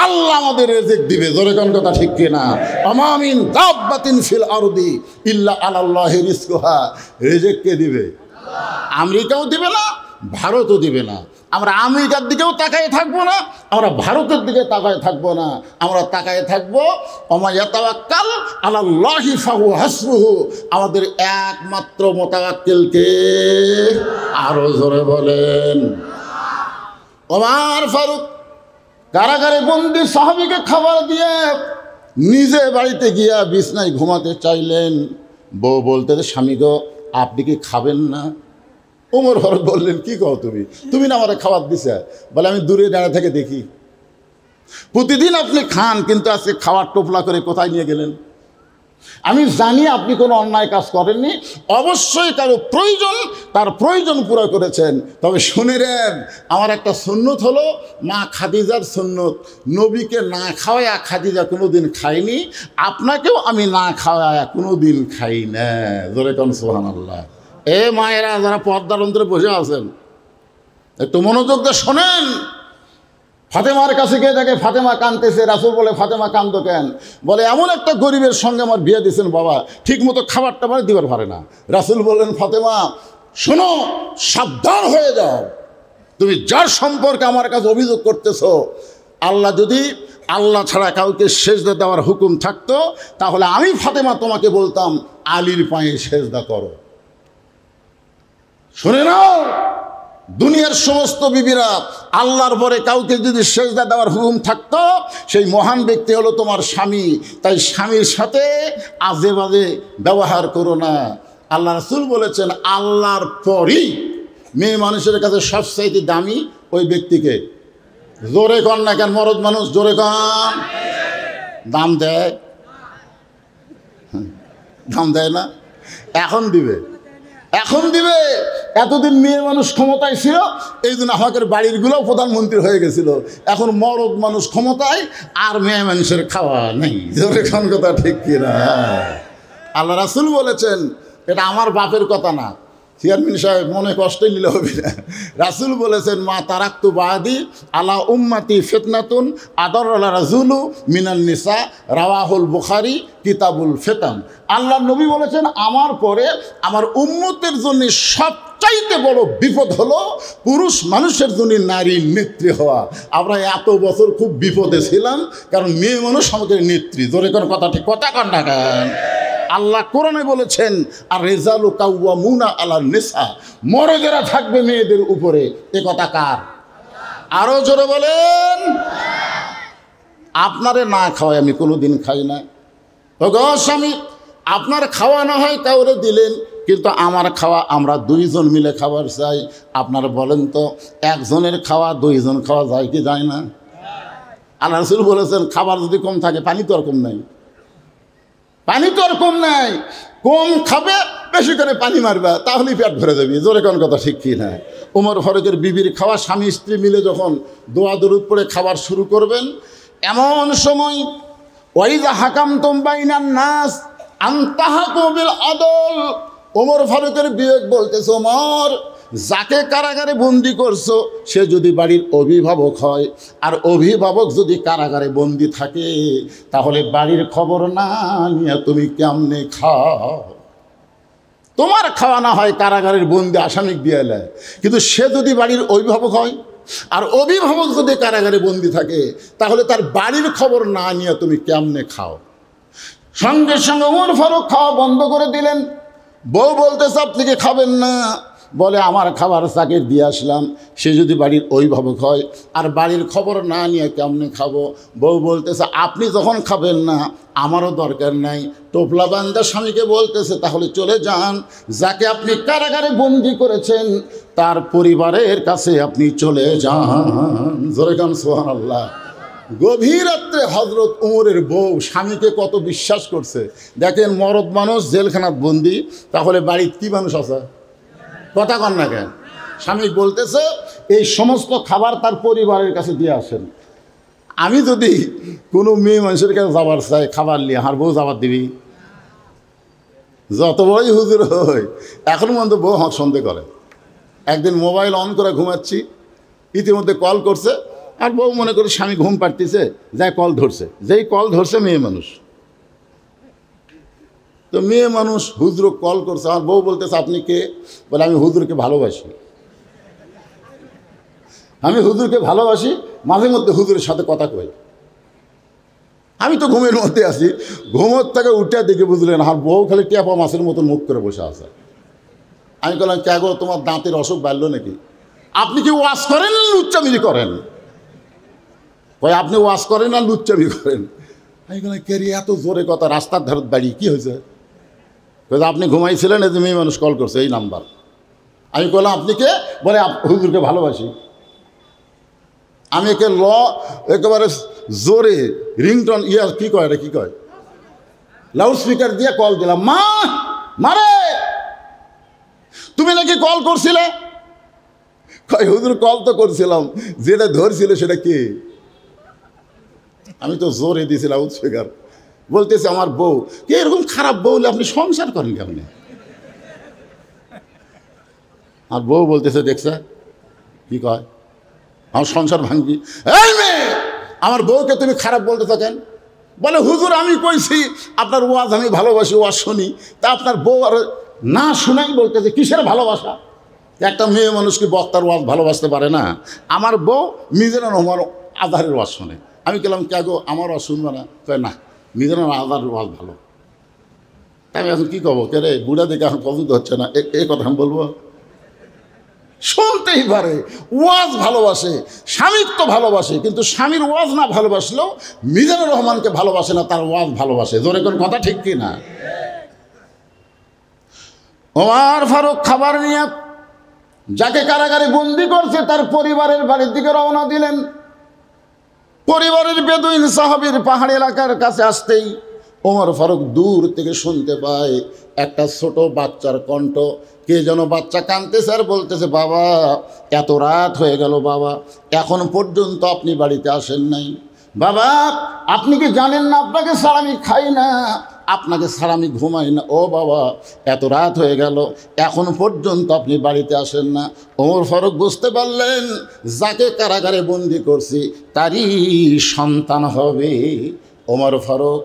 A: আল্লাহ আমাদের রিজিক দিবে। জোরে খান কথা ঠিক কিনা? আমা মিন দাব্বাতিন ফিল আরদি ইল্লা আলাল্লাহি রিজকুহা। রিজিক কে দিবে? আমেরিকাও দিবে না, ভারতও দিবে না। আমরা আমেরিকার দিকেও তাকায় থাকবো না, আমরা ভারতের দিকে তাকায় থাকবো না, আমরা তাকায় থাকবো ওমা ইয়াতাওয়াক্কাল আলাল্লাহি ফাহুয়া হাসবুহু। আমাদের একমাত্র মুতাওয়াক্কিলকে আরো জোরে বলেন। ওমর ফারুক কারাগারে বন্দি সাহাবীকে খাবার দিয়ে নিজে বাড়িতে গিয়া বিছনায় ঘুমাতে চাইলেন। বউ বলতে, স্বামী গো আপনি কি খাবেন না? ওমর ফারুক বললেন, কি কও তুমি না আমারে খাবার দিছে? বলে আমি দূরে দাঁড়িয়ে থেকে দেখি। প্রতিদিন আপনি খান, কিন্তু আজকে খাওয়ার টোপলা করে কোথায় নিয়ে গেলেন? আমি জানি আপনি কোনো অন্যায় কাজ করেননি, অবশ্যই কারো প্রয়োজন, তার প্রয়োজন পুরো করেছেন। তবে শুনে নেন, আমার একটা সুন্নত হলো মা খাদিজার সুন্নত। নবীকে না খাওয়ায়া খাদিজা কোনো দিন খায়নি, আপনাকেও আমি না খাওয়ায়া কোনো দিন খাই না। জোরে কোন সুবহানাল্লাহ। এ মায়েরা যারা পর্দার অন্তরে বসে আছেন, একটু মনোযোগ দিয়ে শোনেন। ফাতেমার কাছে গিয়ে দেখে ফাতেমা কাঁদতেছে। রাসূল বলে, ফাতেমা কাঁদো কেন? বলে, এমন একটা গরিবের সঙ্গে আমার বিয়ে দিয়েছেন বাবা, ঠিক মতো খাবার টাবার দিবার পারে না। রাসূল বললেন, ফাতেমা শোনো, সাবধান হয়ে যাও। তুমি যার সম্পর্কে আমার কাছে অভিযোগ করতেছো, আল্লাহ ছাড়া কাউকে সেজদা দেওয়ার হুকুম থাকতো, তাহলে আমি ফাতেমা তোমাকে বলতাম আলীর পায়ে সেজদা করো। শুনে নাও, দুনিয়ার সমস্ত বিবিরা, আল্লাহর পরে কাউকে যদি সেজদা দেওয়ার হুকুম থাকতো, সেই মহান ব্যক্তি হলো তোমার স্বামী। তাই স্বামীর সাথে আজে বাজে ব্যবহার করো না। আল্লাহ রাসূল বলেছেন, আল্লাহর পরই মেয়ে মানুষের কাছে সবচাইতে দামি ওই ব্যক্তিকে। জোরে কন না কেন? মরদ মানুষ জোরে কন। দাম দেয়? দাম দেয় না? এখন দিবে, এখন দিবে। এতদিন মেয়ে মানুষ ক্ষমতায় ছিল, এই জন্য আমাদের বাড়িরগুলোও প্রধানমন্ত্রী হয়ে গেছিল। এখন মরদ মানুষ ক্ষমতায় আর মেয়ে মানুষের খাওয়া নেই। জোরে কোন কথা ঠিক কিনা? আল্লাহ রাসূল বলেছেন, এটা আমার বাপের কথা না, চেয়ারম্যান সাহেব মনে কষ্টই নিলে হবে না। রাসূল বলেছেন, মা তারাক্তু বাদি আলা উম্মতি ফিতনাতুন আদর আলা রাজুলু মিনান নিসা, রাওয়াহুল বুখারী কিতাবুল ফিতান। আল্লাহ নবী বলেছেন, আমার পরে আমার উম্মতের জন্য সবচাইতে বড় বিপদ হলো পুরুষ মানুষের জন্য নারীর নেত্রী হওয়া। আমরা এত বছর খুব বিপদে ছিলাম, কারণ মেয়ে মানুষ আমাদের নেত্রী। জোরে কোন কথা ঠিক কথা কন না কেন? আল্লাহ কোরআনে বলেছেন, আর রিজালু কাওয়ামুনা আলা নিসা, মরদেরা থাকবে মেয়েদের উপরে। এ কথা কার? আরো জোরে বলেন। আপনারে না খাওয়াই আমি কোনোদিন খাই না। ওগো স্বামী, আপনার খাওয়া না হয় কাউরে দিলেন, কিন্তু আমার খাওয়া আমরা দুইজন মিলে খাবার চাই। আপনারা বলেন তো, একজনের খাওয়া দুইজন খাওয়া যায় কি যায় না? আল্লাহ রাসূল বলেছেন, খাবার যদি কম থাকে, পানি তো আর কম নাই। পানি তো আর কম নাই। কম খাবে, বেশি করে পানি মারবে, তাহলেই পেট ভরে যাবি। জোরে কোন কথা ঠিক কি না? ওমর ফারুকের বিবির খাওয়া, স্বামী স্ত্রী মিলে যখন দোয়া দরুদ পড়ে খাবার শুরু করবেন, এমন সময় ওয়াইজা হাকামতুম বাইনান নাস আন তাহকুমু বিল আদল, ওমর ফারুকের বিবেক বলতেছে, ওমর, যাকে কারাগারে বন্দি করছো সে যদি বাড়ির অভিভাবক হয়, আর অভিভাবক যদি কারাগারে বন্দি থাকে, তাহলে বাড়ির খবর না নিয়ে তুমি কেমনে খাও? তোমার খাওয়া না হয় কারাগারের বন্দি আসামিক দিয়ে এলে, কিন্তু সে যদি বাড়ির অভিভাবক হয় আর অভিভাবক যদি কারাগারে বন্দি থাকে, তাহলে তার বাড়ির খবর না নিয়ে তুমি কেমনে খাও? সঙ্গে সঙ্গে ওমর ফারুক খাওয়া বন্ধ করে দিলেন। বউ বলতেছে, আপনি কি খাবেন না? বলে, আমার খাবার তাকে দিয়ে আসলাম, সে যদি বাড়ির অভিভাবক হয় আর বাড়ির খবর না নিয়ে কেমনে খাবো? বউ বলতেছে, আপনি যখন খাবেন না আমারও দরকার নাই। টোপলা বান্দা স্বামীকে বলতেছে, তাহলে চলে যান, যাকে আপনি কারাগারে বন্দি করেছেন তার পরিবারের কাছে আপনি চলে যান। জোরে গান সুবহানাল্লাহ। গভীর রাত্রে হযরত ওমরের বউ স্বামীকে কত বিশ্বাস করছে দেখেন। মরদ মানুষ জেলখানাত বন্দি, তাহলে বাড়িতে কি মানুষ আছে? কথা কন না কেন? স্বামী বলতেছে, এই সমস্ত খাবার তার পরিবারের কাছে দিয়ে আসেন। আমি যদি কোনো মেয়ে মানুষের কাছে যাবার চাই খাবার নিয়ে, আমার বউ যাবার দিবি? যত বড়ই হুজুর হয়, এখন পর্যন্ত বউ আমার সন্দেহ করে। একদিন মোবাইল অন করে ঘুমাচ্ছি, ইতিমধ্যে কল করছে, আর বউ মনে করে স্বামী ঘুম পাড়তেছে, যাই কল ধরছে। যেই কল ধরছে মেয়ে মানুষ, তো মেয়ে মানুষ হুজুর কল করছে, আমার বউ বলতেছে, আপনি কে? বলে, আমি হুজুরকে ভালোবাসি। আমি হুজুরকে ভালোবাসি, মাঝে মধ্যে হুজুরের সাথে কথা কই। আমি তো ঘুমের মধ্যে আছি, ঘুমোর থেকে উঠে দেখে বুঝলেন আমার বউ খালি টেপা মাছের মতো মুখ করে বসে আছে। আমি বললাম, কে গো, তোমার দাঁতের অসুখ বাড়লো নাকি? আপনি কি ওয়াজ করেন না লুচ্চামি করেন? কয়, আপনি ওয়াজ করেন না লুচ্চামি করেন? আমি বললাম, কে রে এত জোরে কথা, রাস্তার ধারত বাড়ি, কি হয়েছে? আপনি ঘুমাইছিলেন, এই যে মেয়ে মানুষ কল করছে, এই নাম্বার। আমি বললাম, আপনি কে? বলে, হুজুরকে ভালোবাসি। আমি একে একেবারে জোরে রিংটন ইয়ার কি কয়, এটা কি কয়, লাউড স্পিকার দিয়ে কল দিলাম। মা, মারে, তুমি নাকি কল করছিলে? কয়, হুজুর কল তো করছিলাম, যেটা ধরছিল সেটা কে? আমি তো জোরে দিয়েছি লাউড স্পিকার। বলতেছে আমার বউ। কে এরকম খারাপ বউ হলে আপনি সংসার করেন কেমনে? আর বউ বলতেছে, দেখছে কি কয়, আমার সংসার ভাঙবি। এই মেয়ে, আমার বউকে তুমি খারাপ বলতে থাকেন? বলে, হুজুর আমি কইছি আপনার ওয়াজ আমি ভালোবাসি, ওয়াজ শুনি, তা আপনার বউ আর না শুনাই বলতেছে কিসের ভালোবাসা? একটা মেয়ে মানুষ কি বক্তার ওয়াজ ভালোবাসতে পারে না? আমার বউ মিজানুর রহমান আজহারের ওয়াজ শোনে। আমি গেলাম, কে গো, আমার ওয়াজ শুনবে না? কয়, না, মিজানুর আজহারের ওয়াজ ভালো। তাই আমি এখন কী কব, কে রে বুড়া দেখে এখন পছন্দ হচ্ছে না, এই কথা আমি বলবো? শুনতেই পারে, ওয়াজ ভালোবাসে, স্বামীর তো ভালোবাসে, কিন্তু স্বামীর ওয়াজ না ভালোবাসলেও মিজানুর রহমানকে ভালোবাসে না, তার ওয়াজ ভালোবাসে। জোরে কোন কথা ঠিক কি না? ওমর ফারুক খাবার নিয়ে যাকে কারাগারে বন্দি করছে তার পরিবারের বাড়ির দিকে রওনা দিলেন। পরিবারের বেদুইন সাহাবীর পাহাড়ি এলাকার কাছে আসতেই ওমর ফারুক দূর থেকে শুনতে পায় একটা ছোট বাচ্চার কণ্ঠ। কে যেন বাচ্চা কাঁদতেছে আর বলতেছে, বাবা এত রাত হয়ে গেল বাবা, এখন পর্যন্ত আপনি বাড়িতে আসেন নাই। বাবা আপনি কি জানেন না আপনাকে ছাড়া আমি খাই না, আপনাকে ছাড়া আমি ঘুমাই না। ও বাবা এত রাত হয়ে গেল, এখন পর্যন্ত আপনি বাড়িতে আসেন না। ওমর ফারুক বুঝতে পারলেন যাকে কারাগারে বন্দি করছি তারই সন্তান হবে। ওমর ফারুক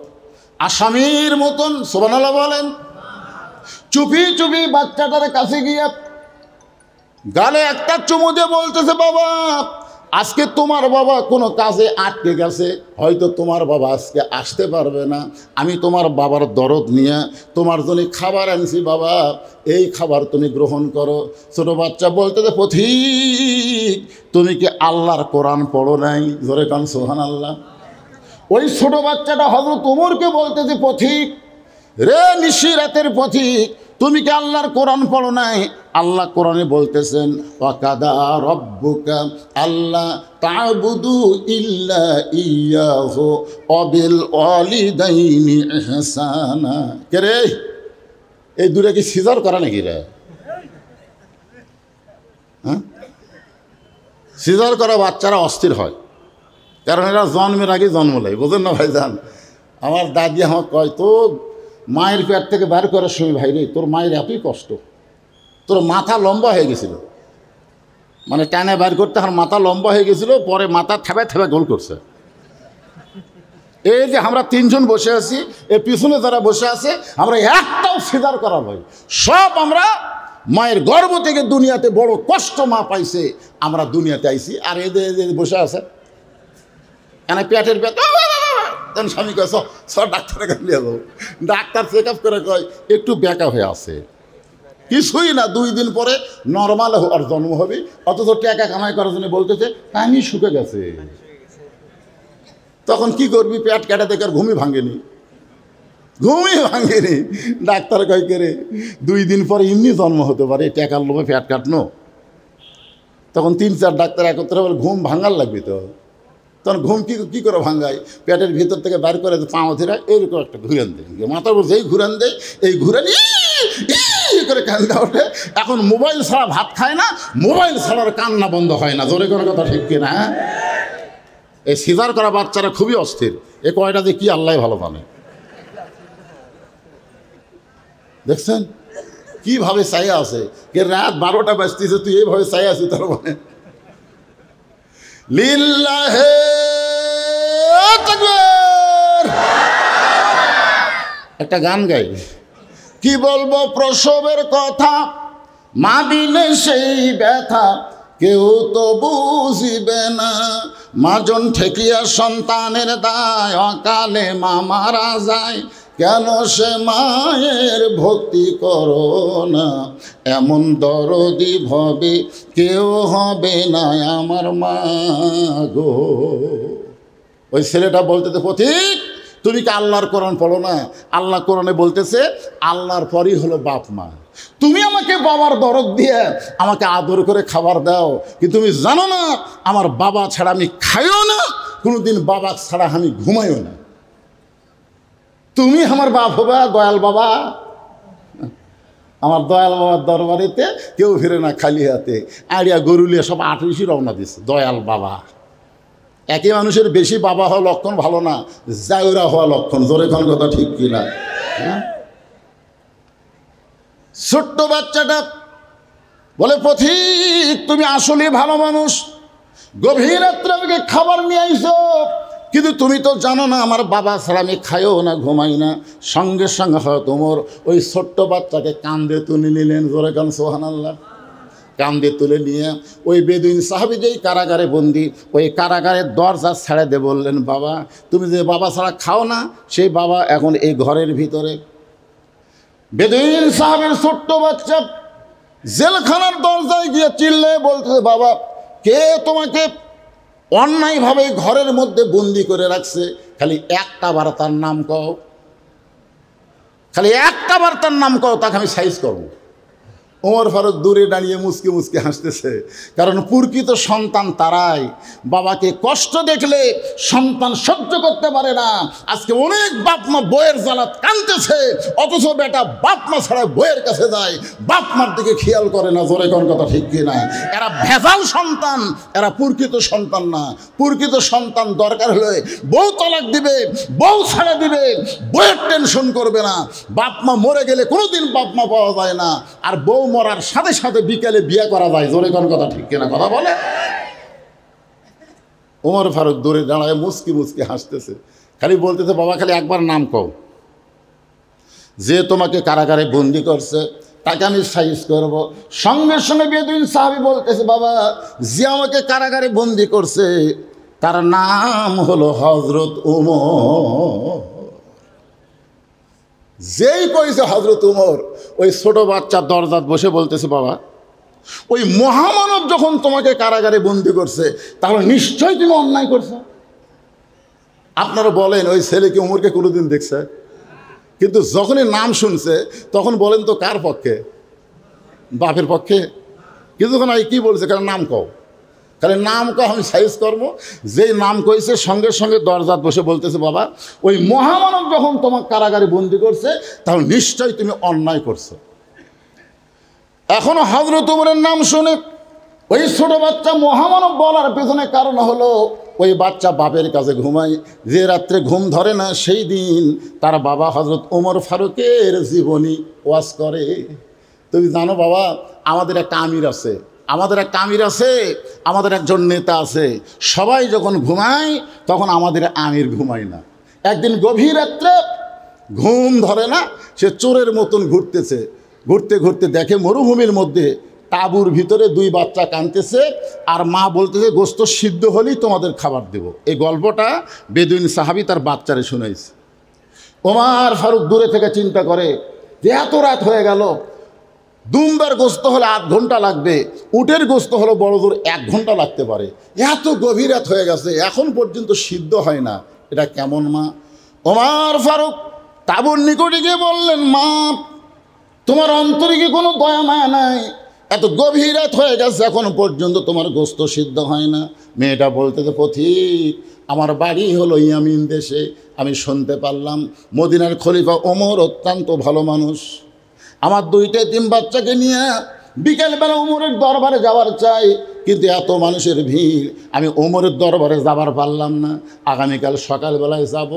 A: আসামির মতন সুবহানাল্লাহ বলেন, চুপি চুপি বাচ্চাটার কাছে গিয়ে গালে একটা চুমু দিয়ে বলতেছে, বাবা আজকে তোমার বাবা কোনো কাজে আটকে গেছে, হয়তো তোমার বাবা আজকে আসতে পারবে না, আমি তোমার বাবার দরদ নিয়ে তোমার জন্য খাবার আনছি, বাবা এই খাবার তুমি গ্রহণ করো। ছোট বাচ্চা বলতেছে, পথিক তুমি কি আল্লাহর কোরআন পড়ো নাই? জোরে কান সুবহানাল্লাহ। ওই ছোট বাচ্চাটা হযরত ওমরকে বলতেছে, পথিক রে নিশিরাতের পথিক তুমি কি আল্লাহর কোরআন পড়ো নাই? আল্লাহ কোরআনে বলতেছেন, ওয়াকাদা রব্বুকা আল্লা তা'বুদু ইল্লা ইয়াহু ওয়া বিল ওয়ালিদাইনি ইহসানা। কে রে এই দূরে কি সিজার করা নাকি রে? হ্যাঁ, সিজার করা বাচ্চারা অস্থির হয়, কারণ এরা জন্মের আগে জন্ম নেয়, বোঝেন না ভাইজান? আমার দাদি আমার কয়, তো মায়ের পেট থেকে বার করার সময় ভাই রে তোর মায়ের এতই কষ্ট, তোর মাথা লম্বা হয়ে গেছিল, মানে টানে বার করতে আমার মাথা লম্বা হয়ে গেছিল, পরে মাথা থেবে থেবে গোল করছে। এই যে আমরা তিনজন বসে আছি, এর পিছনে যারা বসে আছে আমরা একটাও সিজার করা ভাই, সব আমরা মায়ের গর্ভ থেকে দুনিয়াতে বড় কষ্ট মা পাইছে, আমরা দুনিয়াতে আইছি। আর এদের বসে আছে এনে পেটের ব্যথা, তখন স্বামী কয় সব ডাক্তারের কাছে নিয়ে যাবো। ডাক্তার চেক আপ করে কয় একটু ব্যাকা হয়ে আছে, কিছুই না, 2 দিন পরে নর্মাল আর জন্ম হবে। অথচ টাকা কামাই করার জন্য বলতেছে কানি শুকে গেছে। তখন কি করবি, পেট কেটে দেখে আর ঘুমই ভাঙেনি। ডাক্তার কয় কে রে 2 দিন পরে এমনি জন্ম হতে পারে, টাকার লোভে পেট কাটনো। তখন 3-4 ডাক্তার একত্রে বলে ঘুম ভাঙার লাগবে। তো তখন ঘুম কী করে ভাঙায়, পেটের ভিতর থেকে বার করে পাও ধরে এইরকম একটা ঘুরান দেয়, মাথার উপর যেই ঘুরান দেয় এই ঘুরান করে কান্দা ওঠে। এখন মোবাইল ছাড়া ভাত খায় না, মোবাইল ছাড়ার কান্না বন্ধ হয় না। জোরে করে কথা ঠিক কিনা? এই সিজার করা বাচ্চারা খুবই অস্থির, এ কয়টা যে কি আল্লাহ ভালো জানে। দেখছেন কিভাবে চাইয়া আছে, কে রাত 12টা বাজতেছে তুই এইভাবে চাইয়া আছিস, তার মানে লিল্লাহে তাকবীর। একটা গান গাই, কি বলবো প্রসবের কথা, মা বিনে সেই ব্যথা কেউ তো বুঝিবে না, মাজন ঠেকিয়া সন্তানের দায়, অকালে মা মারা যায়, কেন সে মায়ের ভক্তি করো না, এমন দরদি ভবে কেউ হবে না আমার মা গো। ওই ছেলেটা বলতেছে, পথিক তুমি কি আল্লাহর কোরআন পড়ো না? আল্লাহ কোরআনে বলতেছে আল্লাহর পরই হলো বাপ মা। তুমি আমাকে বাবার দরদ দিয়ে আমাকে আদর করে খাবার দাও, কিন্তু তুমি জানো না আমার বাবা ছাড়া আমি খাইও না, কোনোদিন বাবা ছাড়া আমি ঘুমাইও না। তুমি আমার বাপ হবা, দয়াল বাবা। আমার দয়াল বাবার দরবারেতে কেউ ফিরে না খালি হাতে, আড়িয়া গরুলিয়া সব 28 রওনা দিচ্ছে দয়াল বাবা। একই মানুষের বেশি বাবা হওয়া লক্ষণ ভালো না, জায়রা হওয়া লক্ষণ। জোরে কোন কথা ঠিক কিনা? ছোট্ট বাচ্চাটা বলে, পথিক তুমি আসলে ভালো মানুষ, গভীর রাত্রে আমাকে খাবার নিয়ে আইছো, কিন্তু তুমি তো জানো না আমার বাবা ছাড়া আমি খাইও না ঘুমাই না। সঙ্গে সঙ্গে হয় তোমার ওই ছোট্ট বাচ্চাকে কান্দে তুলে নিলেন। জোরে কান সুবহানাল্লাহ। কান্দে তুলে নিয়ে ওই বেদুইন সাহাবী যেই কারাগারে বন্দি, ওই কারাগারের দরজা ছেড়ে দিয়ে বললেন, বাবা তুমি যে বাবা ছাড়া খাও না, সেই বাবা এখন এই ঘরের ভিতরে। বেদুইন সাহাবের ছোট্ট বাচ্চা জেলখানার দরজায় গিয়ে চিল্লে বলতেছে, বাবা কে তোমাকে অন্যায়ভাবে ঘরের মধ্যে বন্দি করে রাখছে? খালি একটা বার তার নাম কও, খালি একটা বার তার নাম কও, তাকে আমি সাইজ করবো। ওমর ফারুক দূরে দাঁড়িয়ে মুচকি মুচকি হাসতেছে, কারণ প্রকৃত সন্তান তারাই বাবাকে কষ্ট দেখলে সন্তান সহ্য করতে পারে না। আজকে অনেক বাপ মা বইয়ের জ্বালাত কাঁদতেছে, অথচ বেটা বাপ মা ছাড়া বইয়ের কাছে যায়, বাপ মার দিকে খেয়াল করে না। জোরে কোন কথা ঠিক কিনা? এরা ভেজাল সন্তান, এরা প্রকৃত সন্তান না। প্রকৃত সন্তান দরকার হলে বউ তালাক দিবে, বউ ছেড়ে দিবে, বইয়ের টেনশন করবে না। বাপ মা মরে গেলে কোনোদিন বাপ মা পাওয়া যায় না, আর বউ মরার সাথে সাথে বিকেলে বিয়ে করা যায়। জোরে কোন কথা ঠিক কিনা? কথা বলে। ওমর ফারুক দূরে দাঁড়ায় মুচকি মুচকি হাসতেছে, খালি বলতেছে, বাবা খালি একবার নাম কও, যে তোমাকে কারাগারে বন্দি করছে তাকে আমি সাইজ করব। সঙ্গে সঙ্গে বেদুইন সাহাবী বলতেছে, বাবা যে আমাকে কারাগারে বন্দি করছে তার নাম হলো হযরত ওমর। যেই কইছে হযরত ওমর, ওই ছোট বাচ্চা দরজাত বসে বলতেছে, বাবা ওই মহামানব যখন তোমাকে কারাগারে বন্দি করছে তাহলে নিশ্চয়ই তুমি অন্যায় করছো। আপনারা বলেন ওই ছেলে কি ওমরকে কোনোদিন দেখছে? কিন্তু যখনই নাম শুনছে তখন বলেন তো কার পক্ষে? বাপের পক্ষে। কিন্তু তখন কি বলছে? কারণ নাম কও, তাহলে নাম কও, আমি সাইজ করবো। যেই নাম কইছে সঙ্গে সঙ্গে দরজাত বসে বলতেছে, বাবা ওই মহামানব যখন তোমার কারাগারে বন্দি করছে তাহলে নিশ্চয়ই তুমি অন্যায় করছো। এখনো হযরত ওমরের নাম শুনে ওই ছোট বাচ্চা মহামানব বলার পেছনে কারণ হলো ওই বাচ্চা বাপের কাছে ঘুমায়, যে রাত্রে ঘুম ধরে না সেই দিন তার বাবা হযরত ওমর ফারুকের জীবনী ওয়াজ করে। তুমি জানো বাবা, আমাদের একটা আমির আছে, আমাদের একজন নেতা আছে, সবাই যখন ঘুমায় তখন আমাদের আমির ঘুমায় না। একদিন গভীর রাত্রে ঘুম ধরে না, সে চোরের মতন ঘুরতেছে, ঘুরতে ঘুরতে দেখে মরুভূমির মধ্যে তাঁবুর ভিতরে দুই বাচ্চা কাঁদতেছে, আর মা বলতেছে গোস্ত সিদ্ধ হলেই তোমাদের খাবার দেব। এই গল্পটা বেদুইন সাহাবী তার বাচ্চারে শুনাইছে। ওমর ফারুক দূরে থেকে চিন্তা করে যে এত রাত হয়ে গেল, দুম্বার গোস্ত হলে 8 ঘন্টা লাগবে, উটের গোস্ত হলো বড় জোর 1 ঘন্টা লাগতে পারে, এত গভীর রাত হয়ে গেছে এখন পর্যন্ত সিদ্ধ হয় না, এটা কেমন মা? ওমর ফারুক তাঁবুর নিকটে গিয়ে বললেন, মা তোমার অন্তরে কি কোনো দয়া মায়া নাই? এত গভীর রাত হয়ে গেছে এখনো পর্যন্ত তোমার গোস্ত সিদ্ধ হয় না। মেয়েটা বলতেছে, পথিক আমার বাড়ি হলো ইয়ামিন দেশে, আমি শুনতে পারলাম মদিনার খলিফা ওমর অত্যন্ত ভালো মানুষ, আমার 2টা এতিম বাচ্চাকে নিয়ে বিকেলবেলা ওমরের দরবারে যাওয়ার চাই, কিন্তু এত মানুষের ভিড় আমি ওমরের দরবারে যাবার পারলাম না, আগামীকাল সকালবেলায় যাব।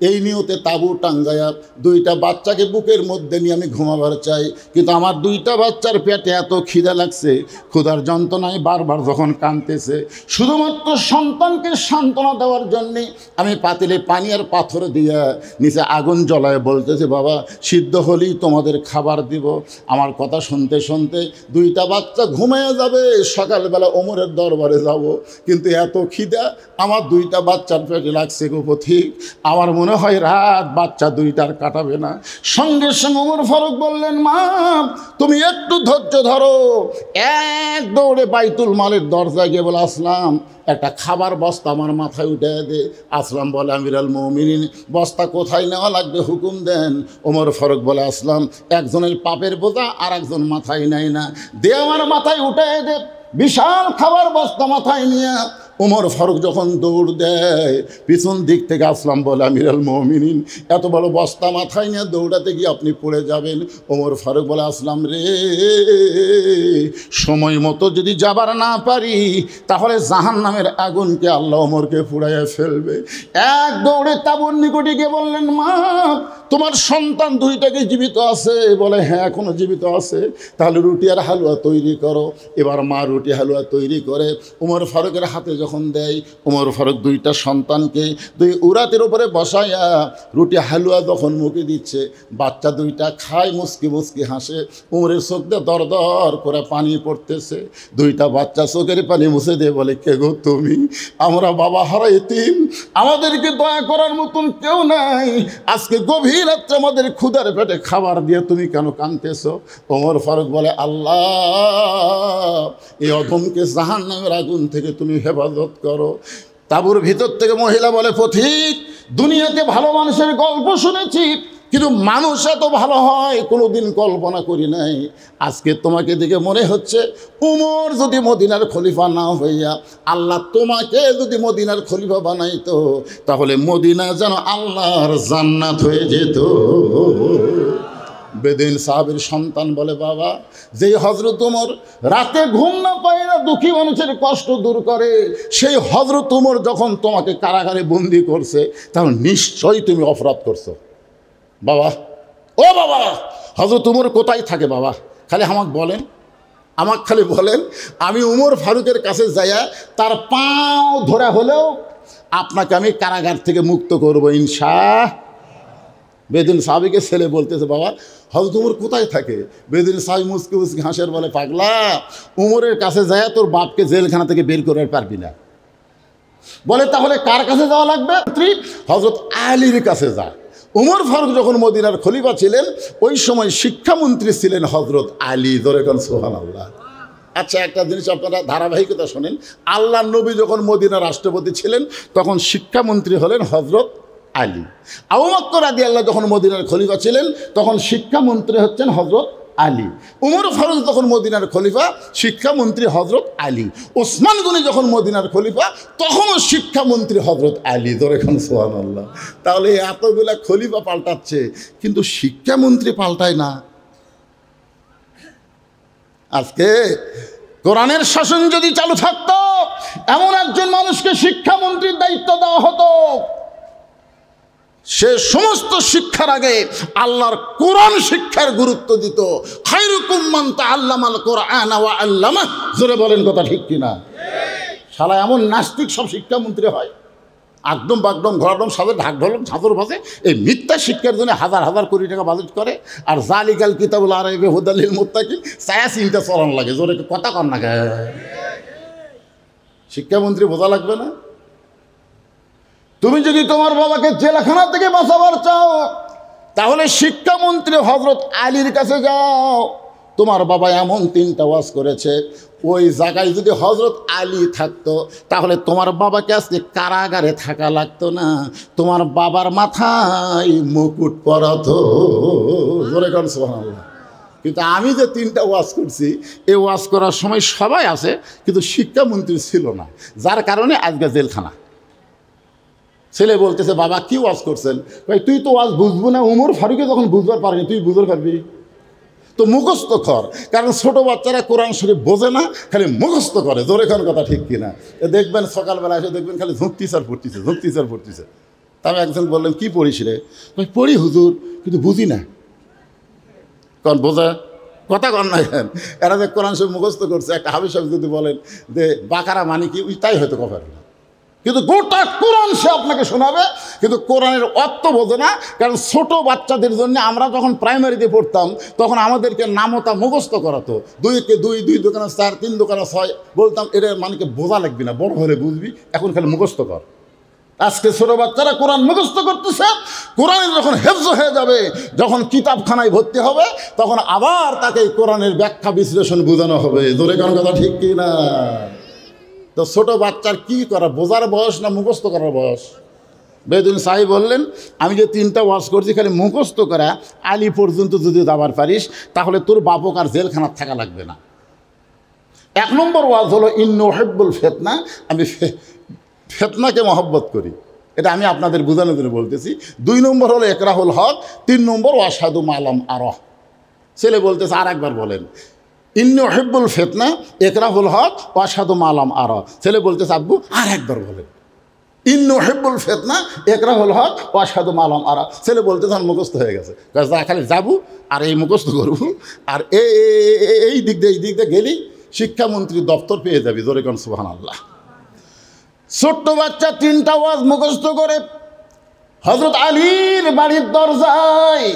A: এই নিয়তে তাঁবু টাঙ্গায়া 2টা বাচ্চাকে বুকের মধ্যে নিয়ে আমি ঘুমাবার চাই, কিন্তু আমার 2টা বাচ্চার পেটে এত খিদা লাগছে, ক্ষুধার যন্ত্রণায় বারবার যখন কাঁদতেছে, শুধুমাত্র সন্তানকে সান্ত্বনা দেওয়ার জন্যে আমি পাতিলে পানি আর পাথর দিয়া নিচে আগুন জ্বলায় বলতেছে, বাবা সিদ্ধ হলেই তোমাদের খাবার দিব। আমার কথা শুনতে শুনতে 2টা বাচ্চা ঘুমিয়ে যাবে, সকালবেলা ওমরের দরবারে যাব, কিন্তু এত খিদা আমার 2টা বাচ্চার পেটে লাগছে গো পথিক, আমার মনে হয় রাত বাচ্চা 2টার কাটাবে না। সঙ্গে সঙ্গে ওমর ফারুক বললেন, মা তুমি একটু ধৈর্য ধরো। এক দৌড়ে বাইতুল মালের দরজায় গিয়ে বলে, আসলাম একটা খাবার বস্তা আমার মাথায় উঠে দে। আসলাম বলে, আমিরুল মুমিনিন বস্তা কোথায় নেওয়া লাগবে হুকুম দেন। ওমর ফারুক বলে, আসলাম একজনের পাপের বোঝা আর একজন মাথায় নেয় না, দে আমার মাথায় উঠে দে। বিশাল খাবার বস্তা মাথায় নিয়ে ওমর ফারুক যখন দৌড় দেয়, পিছন দিক থেকে আসলাম বলে, আমিরুল মুমিনিন এত বড় বস্তা মাথায় নিয়ে দৌড়াতে গিয়ে আপনি পড়ে যাবেন। ওমর ফারুক বলে, আসলাম রে, সময় মতো যদি যাবার না পারি তাহলে জাহান্নামের আগুনকে আল্লাহ ওমরকে পুড়াইয়া ফেলবে। এক দৌড়ে তাঁবুর নিকটে গিয়ে বললেন, মা তোমার সন্তান 2টাকে জীবিত আছে? বলে, হ্যাঁ এখনো জীবিত আছে। তাহলে রুটি আর হালুয়া তৈরি করো। এবার মা রুটি হালুয়া তৈরি করে ওমর ফারুকের হাতে যখন দেয়, ওমর ফারুক 2টা সন্তানকে 2 উরাতের উপরে বসাইয়া রুটি হালুয়া যখন মুখে দিচ্ছে, বাচ্চা 2টা খায়, মুচকি মুচকি হাসে, ওমরের চোখ দিয়ে দর দর করে পানি পড়তেছে। 2টা বাচ্চা চোখের পানি মুছে দিয়ে বলে, কে গো তুমি? আমরা বাবা হারা এতিম, আমাদেরকে দয়া করার মতন কেউ নাই, আজকে গভীর রাত্রে আমাদের ক্ষুধার পেটে খাবার দিয়ে তুমি কেন কাঁদতেছো? ওমর ফারুক বলে, আল্লাহ এই অধমকে জাহান্নামের আগুন থেকে তুমি হেফাজত করো। তাঁবুর ভিতর থেকে মহিলা বলে, পথিক দুনিয়াতে ভালো মানুষের গল্প শুনেছি, কিন্তু মানুষ এত ভালো হয় কোনোদিন কল্পনা করি নাই। আজকে তোমাকে দেখে মনে হচ্ছে উমর যদি মদিনার খলিফা না হইয়া আল্লাহ তোমাকে যদি মদিনার খলিফা বানাইতো তাহলে মদিনা যেন আল্লাহর জান্নাত হয়ে যেত। বেদিন সাহাবের সন্তান বলে, বাবা, যেই হযরত উমর রাতে ঘুম না পায় না দুঃখী মানুষের কষ্ট দূর করে, সেই হযরত উমর যখন তোমাকে কারাগারে বন্দি করছে তাহলে নিশ্চয়ই তুমি অপরাধ করছো। বাবা, ও বাবা, হযরত উমর কোথায় থাকে বাবা? খালি আমাকে খালি বলেন, আমি উমর ফারুকের কাছে যাইয়া তার পাও ধরা হলেও আপনাকে আমি কারাগার থেকে মুক্ত করবো ইনশাআল্লাহ। বেদিন সাহাবীকে ছেলে বলতেছে, বাবা, হযরত উমর কোথায় থাকে? বেদিন সাহাবী মুসকি মুসকি হাসের বলে, পাগলা, উমরের কাছে যায় তোর বাপকে জেলখানা থেকে বের করে পারবি না। বলে, তাহলে কার কাছে যাওয়া লাগবে? হযরত আলীর কাছে যা। উমর ফারুক যখন মদিনার খলিফা ছিলেন ওই সময় শিক্ষামন্ত্রী ছিলেন হযরত আলী। ধরে কোন সুবহানাল্লাহ। আচ্ছা, একটা জিনিস আপনারা ধারাবাহিকতা শোনেন, আল্লাহর নবী যখন মদিনার রাষ্ট্রপতি ছিলেন তখন শিক্ষামন্ত্রী হলেন হযরত আলী। আবু বকর রাদিয়াল্লাহু যখন মদিনার খলিফা ছিলেন তখন শিক্ষামন্ত্রী হচ্ছেন হযরত আলী। উমর ফারুক যখন মদিনার খলিফা শিক্ষামন্ত্রী হযরত আলী। ওসমান গনি যখন মদিনার খলিফা তখনও শিক্ষামন্ত্রী হযরত আলী। ধরে খান সুবহানাল্লাহ। তাহলে এতগুলা খলিফা পাল্টাচ্ছে কিন্তু শিক্ষামন্ত্রী পাল্টায় না। আজকে কোরআনের শাসন যদি চালু থাকতো, এমন একজন মানুষকে শিক্ষামন্ত্রীর দায়িত্ব দেওয়া হতো, সে সমস্ত শিক্ষার আগে আল্লাহর কোরআন শিক্ষার গুরুত্ব দিত। খায়রুকুম মান তাআল্লামাল কোরআনা ওয়া আল্লামা। জোরে বলেন কথা ঠিক কিনা? শালা এমন নাস্তিক সব শিক্ষামন্ত্রী হয়, একদম বাগদম ঘরদম সাথে ঢাক ঢোলক ঝাঁতুর ভাষে এই মিথ্যা শিক্ষার জন্য হাজার হাজার কোটি টাকা বাজেট করে। আর জালিকাল কিতাবুল আরাইবে হুদাল লিল মুত্তাকিন ছায়া চিন্তা চলন লাগে। জোরে কথা কর না, শিক্ষামন্ত্রী বোঝা লাগবে না? তুমি যদি তোমার বাবাকে জেলখানা থেকে বাঁচাবার চাও তাহলে শিক্ষামন্ত্রী হযরত আলীর কাছে যাও। তোমার বাবা এমন 3টা ওয়াজ করেছে, ওই জায়গায় যদি হযরত আলী থাকতো তাহলে তোমার বাবাকে আজকে কারাগারে থাকা লাগতো না, তোমার বাবার মাথায় মুকুট পরাতো। জোরে কর সুবহানাল্লাহ। কিন্তু আমি যে 3টা ওয়াজ করছি, এই ওয়াজ করার সময় সবাই আছে কিন্তু শিক্ষামন্ত্রী ছিল না, যার কারণে আজকে জেলখানা। ছেলে বলতেছে, বাবা কি ওয়াজ করছেন? ভাই, তুই তো ওয়াজ বুঝবো না, উমর ফারুকে যখন বুঝবার পারিনি তুই বুঝতে পারবি তো মুখস্থ কর। কারণ ছোট বাচ্চারা কোরআন শরীফ বোঝে না, খালি মুখস্থ করে। জোরে খান কথা ঠিক কিনা? দেখবেন সকালবেলা এসে দেখবেন খালি ঝুঁকতিসার পড়তেছে। তা আমি একজন বললাম, কি পড়িস রে? ভাই, পড়ি হুজুর, কিন্তু বুঝি না। কন বোঝা কথা কন না কেন? এরা যে কোরআন শরীফ মুখস্থ করছে, একটা হাফেজ সাহেব যদি বলেন যে বাকারা মানে কি, তাই হয়তো কভার না, কিন্তু গোটা কোরআন সে আপনাকে শোনাবে, কিন্তু কোরআনের অর্থ বোঝে না। কারণ ছোট বাচ্চাদের জন্য আমরা যখন প্রাইমারিতে পড়তাম তখন আমাদেরকে নামতা মুখস্থ করাতো, 2 কে 2, 2 দোকানে 4, 3 দোকানে 6, বলতাম এটা মানেকে বোঝা লাগবে না, বড় হলে বুঝবি, এখন খালি মুখস্থ কর। আজকে ছোট বাচ্চারা কোরআন মুখস্থ করতেছে, কোরআনের যখন হেফজ হয়ে যাবে, যখন কিতাবখানায় ভর্তি হবে, তখন আবার তাকে কোরআনের ব্যাখ্যা বিশ্লেষণ বোঝানো হবে। জোরে কোন কথা ঠিক কি না? তো ছোট বাচ্চার কি করা, বোঝার বয়স না মুখস্থ করার বয়স? বেদিন সাহেব বললেন, আমি যে 3টা ওয়াজ করছি খালি মুখস্থ করা আলী পর্যন্ত যদি যাবার পারিস তাহলে তোর বাপক আর জেলখানার থাকা লাগবে না। 1 নম্বর ওয়াজ হলো ইন্নু হিব্বুল ফিতনা, আমি ফিতনাকে মহব্বত করি, এটা আমি আপনাদের বোঝানোর জন্য বলতেছি। 2 নম্বর হলো ইকরাহুল হক, 3 নম্বর ওয়াশহাদু মালাম আরহ। ছেলে বলতেছে, আর একবার বলেন। ইন্নু হিব্বুল ফিতনা, ইকরাহুল হক, ওয়াশহাদু মালাম আরহ। ছেলে বলতেছে, আব্বু আর একবার বলেন। ইন্নু হিব্বুল ফিতনা, ইকরাহুল হক, ওয়াশহাদু মালাম আরহ। ছেলে বলতেছে, আমার মুখস্থ হয়ে গেছে। খালি যাবো আর এই মুখস্থ করবো, আর এই দিক দিয়ে গেলেই শিক্ষামন্ত্রীর দপ্তর পেয়ে যাবি। জোরে কোন সুবহানাল্লাহ। ছোট্ট বাচ্চা 3টা ওয়াজ মুখস্থ করে হযরত আলীর বাড়ির দরজায়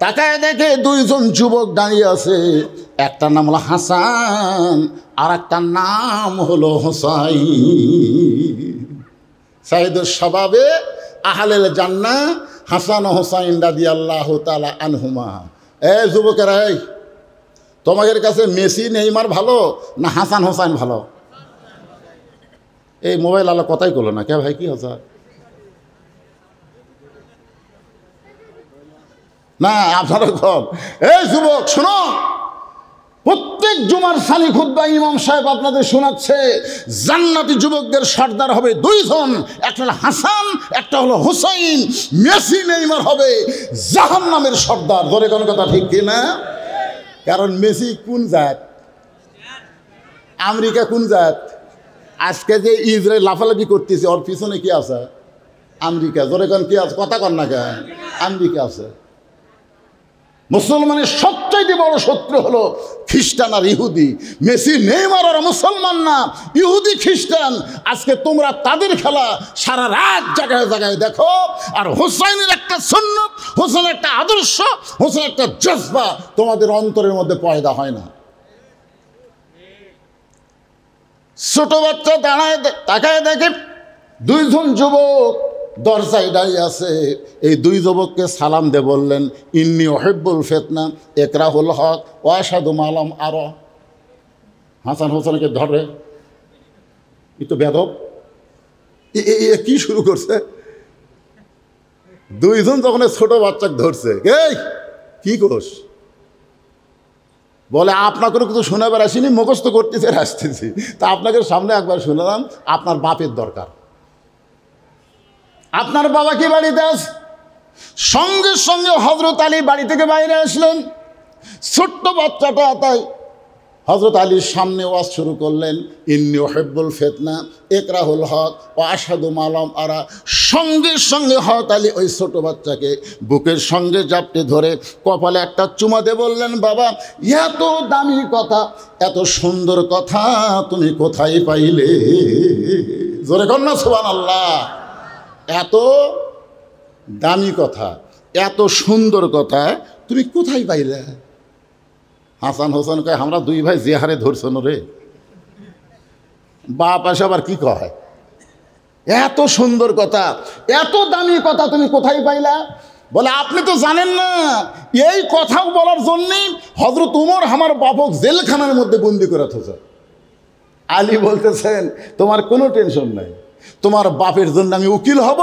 A: তাকায় দেখে 2 জন যুবক দাঁড়িয়ে আছে, একটার নাম হলো হাসান আর একটার নাম হলো হোসাইন। সাইয়েদুল শাবাবে আহলেল জান্নাহ হাসান ও হোসাইন রাদিয়াল্লাহু তাআলা আনহুমা। যুবকেরা, তোমাদের কাছে মেসি নেইমার ভালো না হাসান হোসাইন ভালো? এই মোবাইল আলা কথাই করলো না কে ভাই, কি হচ্ছে? না আপনারা কম। এই যুবক শোনো, প্রত্যেক জুমার সানি খুতবা ইমাম সাহেব আপনাদের শোনাচ্ছে জান্নাতি যুবকদের সর্দার হবে দুইজন, একটা হলো হাসান, একটা হলো হুসাইন। মেসি নেইমার হবে জাহান্নামের সর্দার। ধরে কোন কথা ঠিক কিনা? কারণ মেসি কোন জাত? আমেরিকা কোন জাত? আজকে যে ইসরায়েল লাফালাফি করতেছে ওর পিছনে কি আছে? আমেরিকা। ধরে কোন কি আছে? কথা কন না কেন? আমেরিকা আছে। মুসলমানের সবচাইতে বড় শত্রু হলো খ্রিস্টান আর ইহুদি। মেসি নেইমার আর মুসলমান না, ইহুদি খ্রিস্টান। আজকে তোমরা তাদের খেলা সারা রাত জায়গায় জায়গায় দেখো। আর হুসাইনের একটা সুন্নত, হুসাইনের একটা আদর্শ, হুসাইনের একটা জজবা তোমাদের অন্তরের মধ্যে পয়দা হয় না। ছোট বাচ্চা দাঁড়ায় তাকায় দেখে দুইজন যুবক দরজায় দাঁড়িয়ে আছে। এই দুই যুবককে সালাম দিয়ে বললেন, ইন্নি ওহিব্বুল ফিতনা ইকরাহুল হক ওয়া আশহাদু মা লাম আরা। হাসান হোসেনকে ধরে, ই তো বেদব, কি শুরু করছে? দুইজন যখন ছোট বাচ্চাকে ধরছে, এই কি করস? বলে আপনাকে কিছু শোনাবার আসিনি, মুখস্থ করতেছে আসতেছি। তা আপনাকে সামনে একবার শুনলাম, আপনার বাপের দরকার। আপনার বাবা কি বাড়িতে আছে? সঙ্গে সঙ্গে হযরত আলী বাড়ি থেকে বাইরে আসলেন। ছোট্ট বাচ্চাটা তাই হযরত আলীর সামনে ওয়াজ শুরু করলেন, ইন্নী উহিব্বুল ফিতনা ইকরাহুল হক ওয়া আশহাদু মা লাম আরা। সঙ্গে সঙ্গে হযরত আলী ওই ছোট বাচ্চাকে বুকের সঙ্গে জাপটে ধরে কপালে একটা চুমা দিয়ে বললেন, বাবা এত দামি কথা, এত সুন্দর কথা তুমি কোথায় পাইলে? জোরে কর না সুবহানাল্লাহ। এত দামি কথা, এত সুন্দর কথা তুমি কোথায় পাইলে? হাসান হোসেন কয়, আমরা দুই ভাই যে হারে ধরছেন রে। বাপ আসে আবার কি কয়, এত সুন্দর কথা, এত দামি কথা তুমি কোথায় পাইলা? বলে আপনি তো জানেন না, এই কথা বলার জন্যই হযরত উমর আমার বাপক জেলখানার মধ্যে বন্দি করে থেছে। আলী বলতেছেন, তোমার কোনো টেনশন নাই, তোমার বাপের জন্য আমি উকিল হব,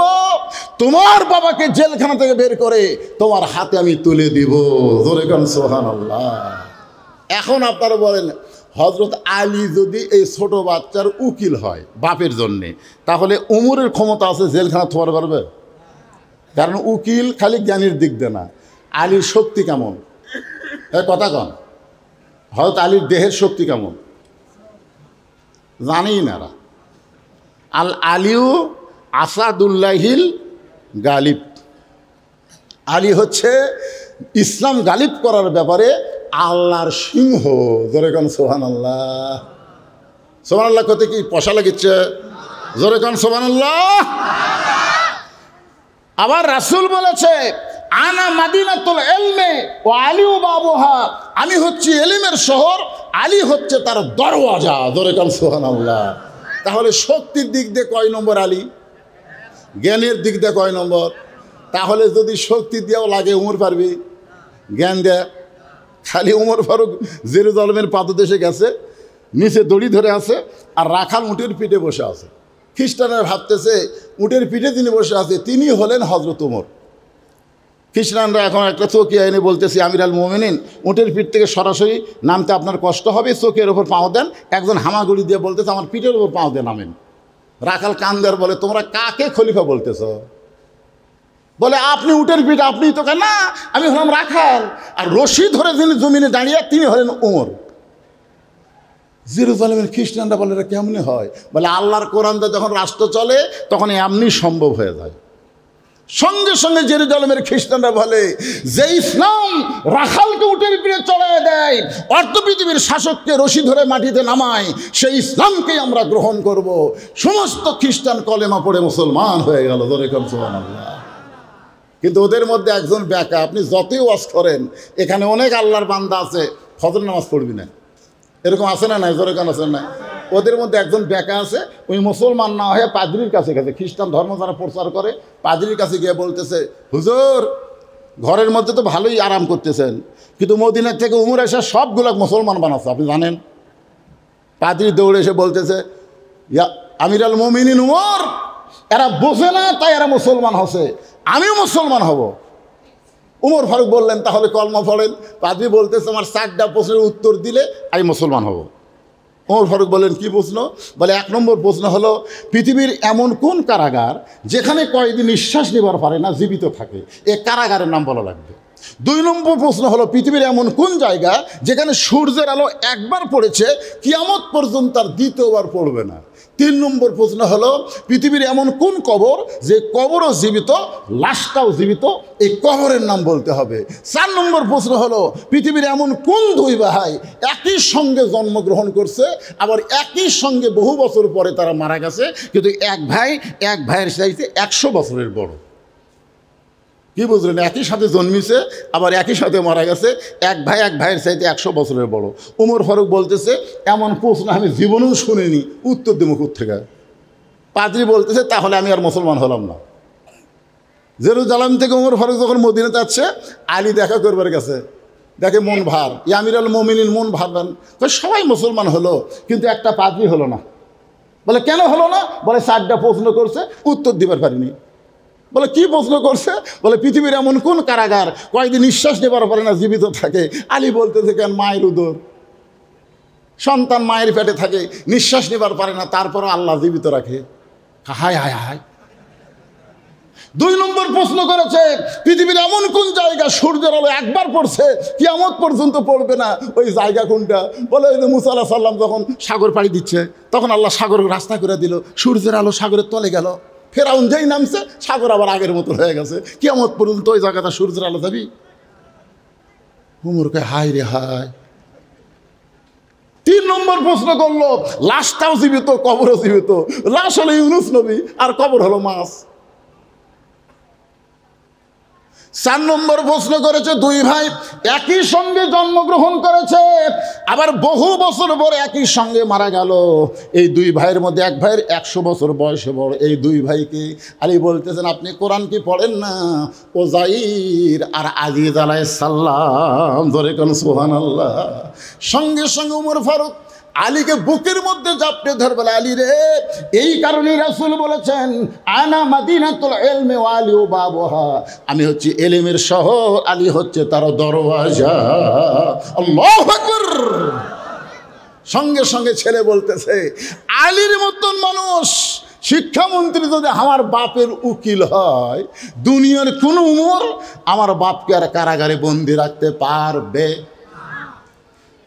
A: তোমার বাবাকে জেলখানা থেকে বের করে তোমার হাতে আমি তুলে দিব। জোরে কোন সুবহানাল্লাহ। এখন আপনারা বলেন, হযরত আলী যদি এই ছোট বাচ্চার উকিল হয় বাপের জন্যে, তাহলে উমরের ক্ষমতা আছে জেলখানা থোয়ার পারবে? কারণ উকিল খালি জ্ঞানের দিক দিয়ে না, আলীর শক্তি কেমন কথা কন। হযরত আলীর দেহের শক্তি কেমন জানেই না। আল আলিউ আসাদুল্লাহিল গালিব। আলী হচ্ছে ইসলাম গালিব করার ব্যাপারে আল্লাহর সিংহ। জোরে কান সুবহানাল্লাহ। সুবহানাল্লাহ কত কি পয়সা লাগিচ্ছে? জোরে কান সুবহানাল্লাহ। আবার রাসূল বলেছে, আনা মাদিনাতুল ইলমে ওয়া আলিউ বাবুহা। আমি হচ্ছি এলিমের শহর, আলী হচ্ছে তার দরওয়াজা। জোরে কান সুবহানাল্লাহ। তাহলে শক্তির দিক দিয়ে কয় নম্বর আলী? জ্ঞানের দিক দিয়ে কয় নম্বর? তাহলে যদি শক্তি দিয়েও লাগে উমর পারবি? জ্ঞান দেয় খালি উমর ফারুক জেরুজালেমের পাদদেশে গেছে, নিচে দড়ি ধরে আছে, আর রাখাল উটের পিঠে বসে আছে। খ্রিস্টানরা ভাবতেছে উটের পিঠে তিনি বসে আছে, তিনি হলেন হযরত উমর। খ্রিস্টানরা এখন একটা চৌকি এনে বলতেছে, আমির আল মোমিনিন উটের পিঠ থেকে সরাসরি নামতে আপনার কষ্ট হবে, চৌকির ওপর পাও দেন। একজন হামাগুড়ি দিয়ে বলতেছে, আমার পিঠের ওপর পাও দেন নামেন। রাখাল কান্দার বলে, তোমরা কাকে খলিফা বলতেছ? বলে, আপনি উটের পিঠ, আপনি তো কেন? না, আমি হলাম রাখাল। আর রশি ধরে যিনি জমিনে দাঁড়িয়ে তিনি হলেন উমর। জেরুজালেমের খ্রিস্টানরা বলে, এটা কেমনে হয়? বলে, আল্লাহর কোরআনটা যখন রাষ্ট্র চলে তখন এমনি সম্ভব হয়ে যায়। সঙ্গে সঙ্গে জেরুজালেমের খ্রিস্টানরা বলে, যে ইসলাম রাখালকে উটের পিঠে চড়ায় দেয়, অর্ধ পৃথিবীর শাসককে রশি ধরে মাটিতে নামায়, সেই ইসলামকেই আমরা গ্রহণ করব। সমস্ত খ্রিস্টান কলেমা পড়ে মুসলমান হয়ে গেল। জোরে কোন সুবহানাল্লাহ। কিন্তু ওদের মধ্যে একজন ব্যাকা, আপনি যতই ওয়াজ করেন, এখানে অনেক আল্লাহর বান্দা আছে ফজর নামাজ পড়বি না, এরকম আছে না? নাই জোরে কান আছে না? ওদের মধ্যে একজন ব্যাকা আছে, ওই মুসলমান না হয়ে পাদ্রির কাছে গেছে। খ্রিস্টান ধর্ম যারা প্রচার করে পাদ্রির কাছে গিয়ে বলতেছে, হুজুর ঘরের মধ্যে তো ভালোই আরাম করতেছেন, কিন্তু মদিনার থেকে উমর এসে সবগুলো মুসলমান বানাচ্ছে, আপনি জানেন? পাদ্রি দৌড়ে এসে বলতেছে, ইয়া আমির আল মোমিনিন উমর, এরা বোঝে না তাই এরা মুসলমান হচ্ছে, আমিও মুসলমান হব। উমর ফারুক বললেন তাহলে কলমা পড়েন। পাদ্রী বলতেছে আমার 4টা প্রশ্নের উত্তর দিলে আমি মুসলমান হব। উমর ফারুক বললেন কি প্রশ্ন? বলে 1 নম্বর প্রশ্ন হলো পৃথিবীর এমন কোন কারাগার যেখানে কয়েদি নিঃশ্বাস নেবার পারে না, জীবিত থাকে, এ কারাগারের নাম বলা লাগবে। 2 নম্বর প্রশ্ন হলো পৃথিবীর এমন কোন জায়গা যেখানে সূর্যের আলো একবার পড়েছে কিয়ামত পর্যন্ত আর দ্বিতীয়বার পড়বে না। 3 নম্বর প্রশ্ন হলো পৃথিবীর এমন কোন কবর যে কবরও জীবিত, লাশটাও জীবিত, এই কবরের নাম বলতে হবে। 4 নম্বর প্রশ্ন হলো পৃথিবীর এমন কোন 2 ভাই একই সঙ্গে জন্মগ্রহণ করছে, আবার একই সঙ্গে বহু বছর পরে তারা মারা গেছে, কিন্তু এক ভাইয়ের চাইতে 100 বছরের বড়। কি বুঝলেন? একই সাথে জন্মিছে আবার একই সাথে মারা গেছে, এক ভাইয়ের চাইতে 100 বছরের বড়। উমর ফারুক বলতেছে এমন প্রশ্ন আমি জীবনেও শুনিনি, উত্তর দেবো কোত্থেকে? পাদ্রী বলতেছে তাহলে আমি আর মুসলমান হলাম না। জেরুজালেম থেকে উমর ফারুক যখন মদিনাতে যাচ্ছে, আলী দেখা করবার গেছে, দেখে মন ভার, আমিরুল মুমিনিন মন ভাবলেন, সবাই মুসলমান হলো কিন্তু একটা পাদ্রী হলো না। বলে কেন হলো না? বলে 4টা প্রশ্ন করছে, উত্তর দিবার পারিনি। বলে কি প্রশ্ন করছে? বলে পৃথিবীর এমন কোন কারাগার কয়েকদিন নিঃশ্বাস নেবার পারে না, জীবিত থাকে। আলী বলতেছে কেন? মায়ের উদর, সন্তান মায়ের পেটে থাকে, নিঃশ্বাস নেবার পারে না, তারপরও আল্লাহ জীবিত রাখে। হায় হায় হায়। 2 নম্বর প্রশ্ন করেছে পৃথিবীর এমন কোন জায়গা সূর্যের আলো একবার পড়ছে কিয়ামত পর্যন্ত পড়বে না, ওই জায়গা কোনটা? বলে ওই যে মুসা আলাইহিস সালাম যখন সাগর পাড়ি দিচ্ছে তখন আল্লাহ সাগরের রাস্তা করে দিল, সূর্যের আলো সাগরের তলে গেল, ফেরাউন যেই নামছে সাগর আবার আগের মতো হয়ে গেছে, কিয়ামত পর্যন্ত ওই জায়গাটা সূর্যের আলো যাবি। উমরকে হায় রে হায়। 3 নম্বর প্রশ্ন করলো লাশটাও জীবিত, কবরও জীবিত। লাশ হলো ইউনুস নবী আর কবর হলো মাছ। 4 নম্বর প্রশ্ন করেছে 2 ভাই একই সঙ্গে জন্মগ্রহণ করেছে, আবার বহু বছর পরে একই সঙ্গে মারা গেল। এই 2 ভাইয়ের মধ্যে এক ভাইয়ের 100 বছর বয়সে বড়। এই 2 ভাইকে আলী বলতেছেন আপনি কোরআন কি পড়েন না? ওজাইর আর আজিজ আলাইহিস সালাম, ধরে কোন সুবহানাল্লাহ। সঙ্গে সঙ্গে উমর ফারুক আলীকে বুকের মধ্যে জাপটে ধরে বলে আলী রে, এই কারণেই রাসূল বলেছেন আনা মাদিনাতুল ইলমি ওয়া আলী বাবুহা, আমি হচ্ছে এলেমের শহর, আলী হচ্ছে তার দরওয়াজা। আল্লাহু আকবার। সঙ্গে সঙ্গে ছেলে বলতেছে আলীর মতন মানুষ শিক্ষামন্ত্রী যদি আমার বাপের উকিল হয়, দুনিয়ার কোন উমর আমার বাপকে আর কারাগারে বন্দি রাখতে পারবে?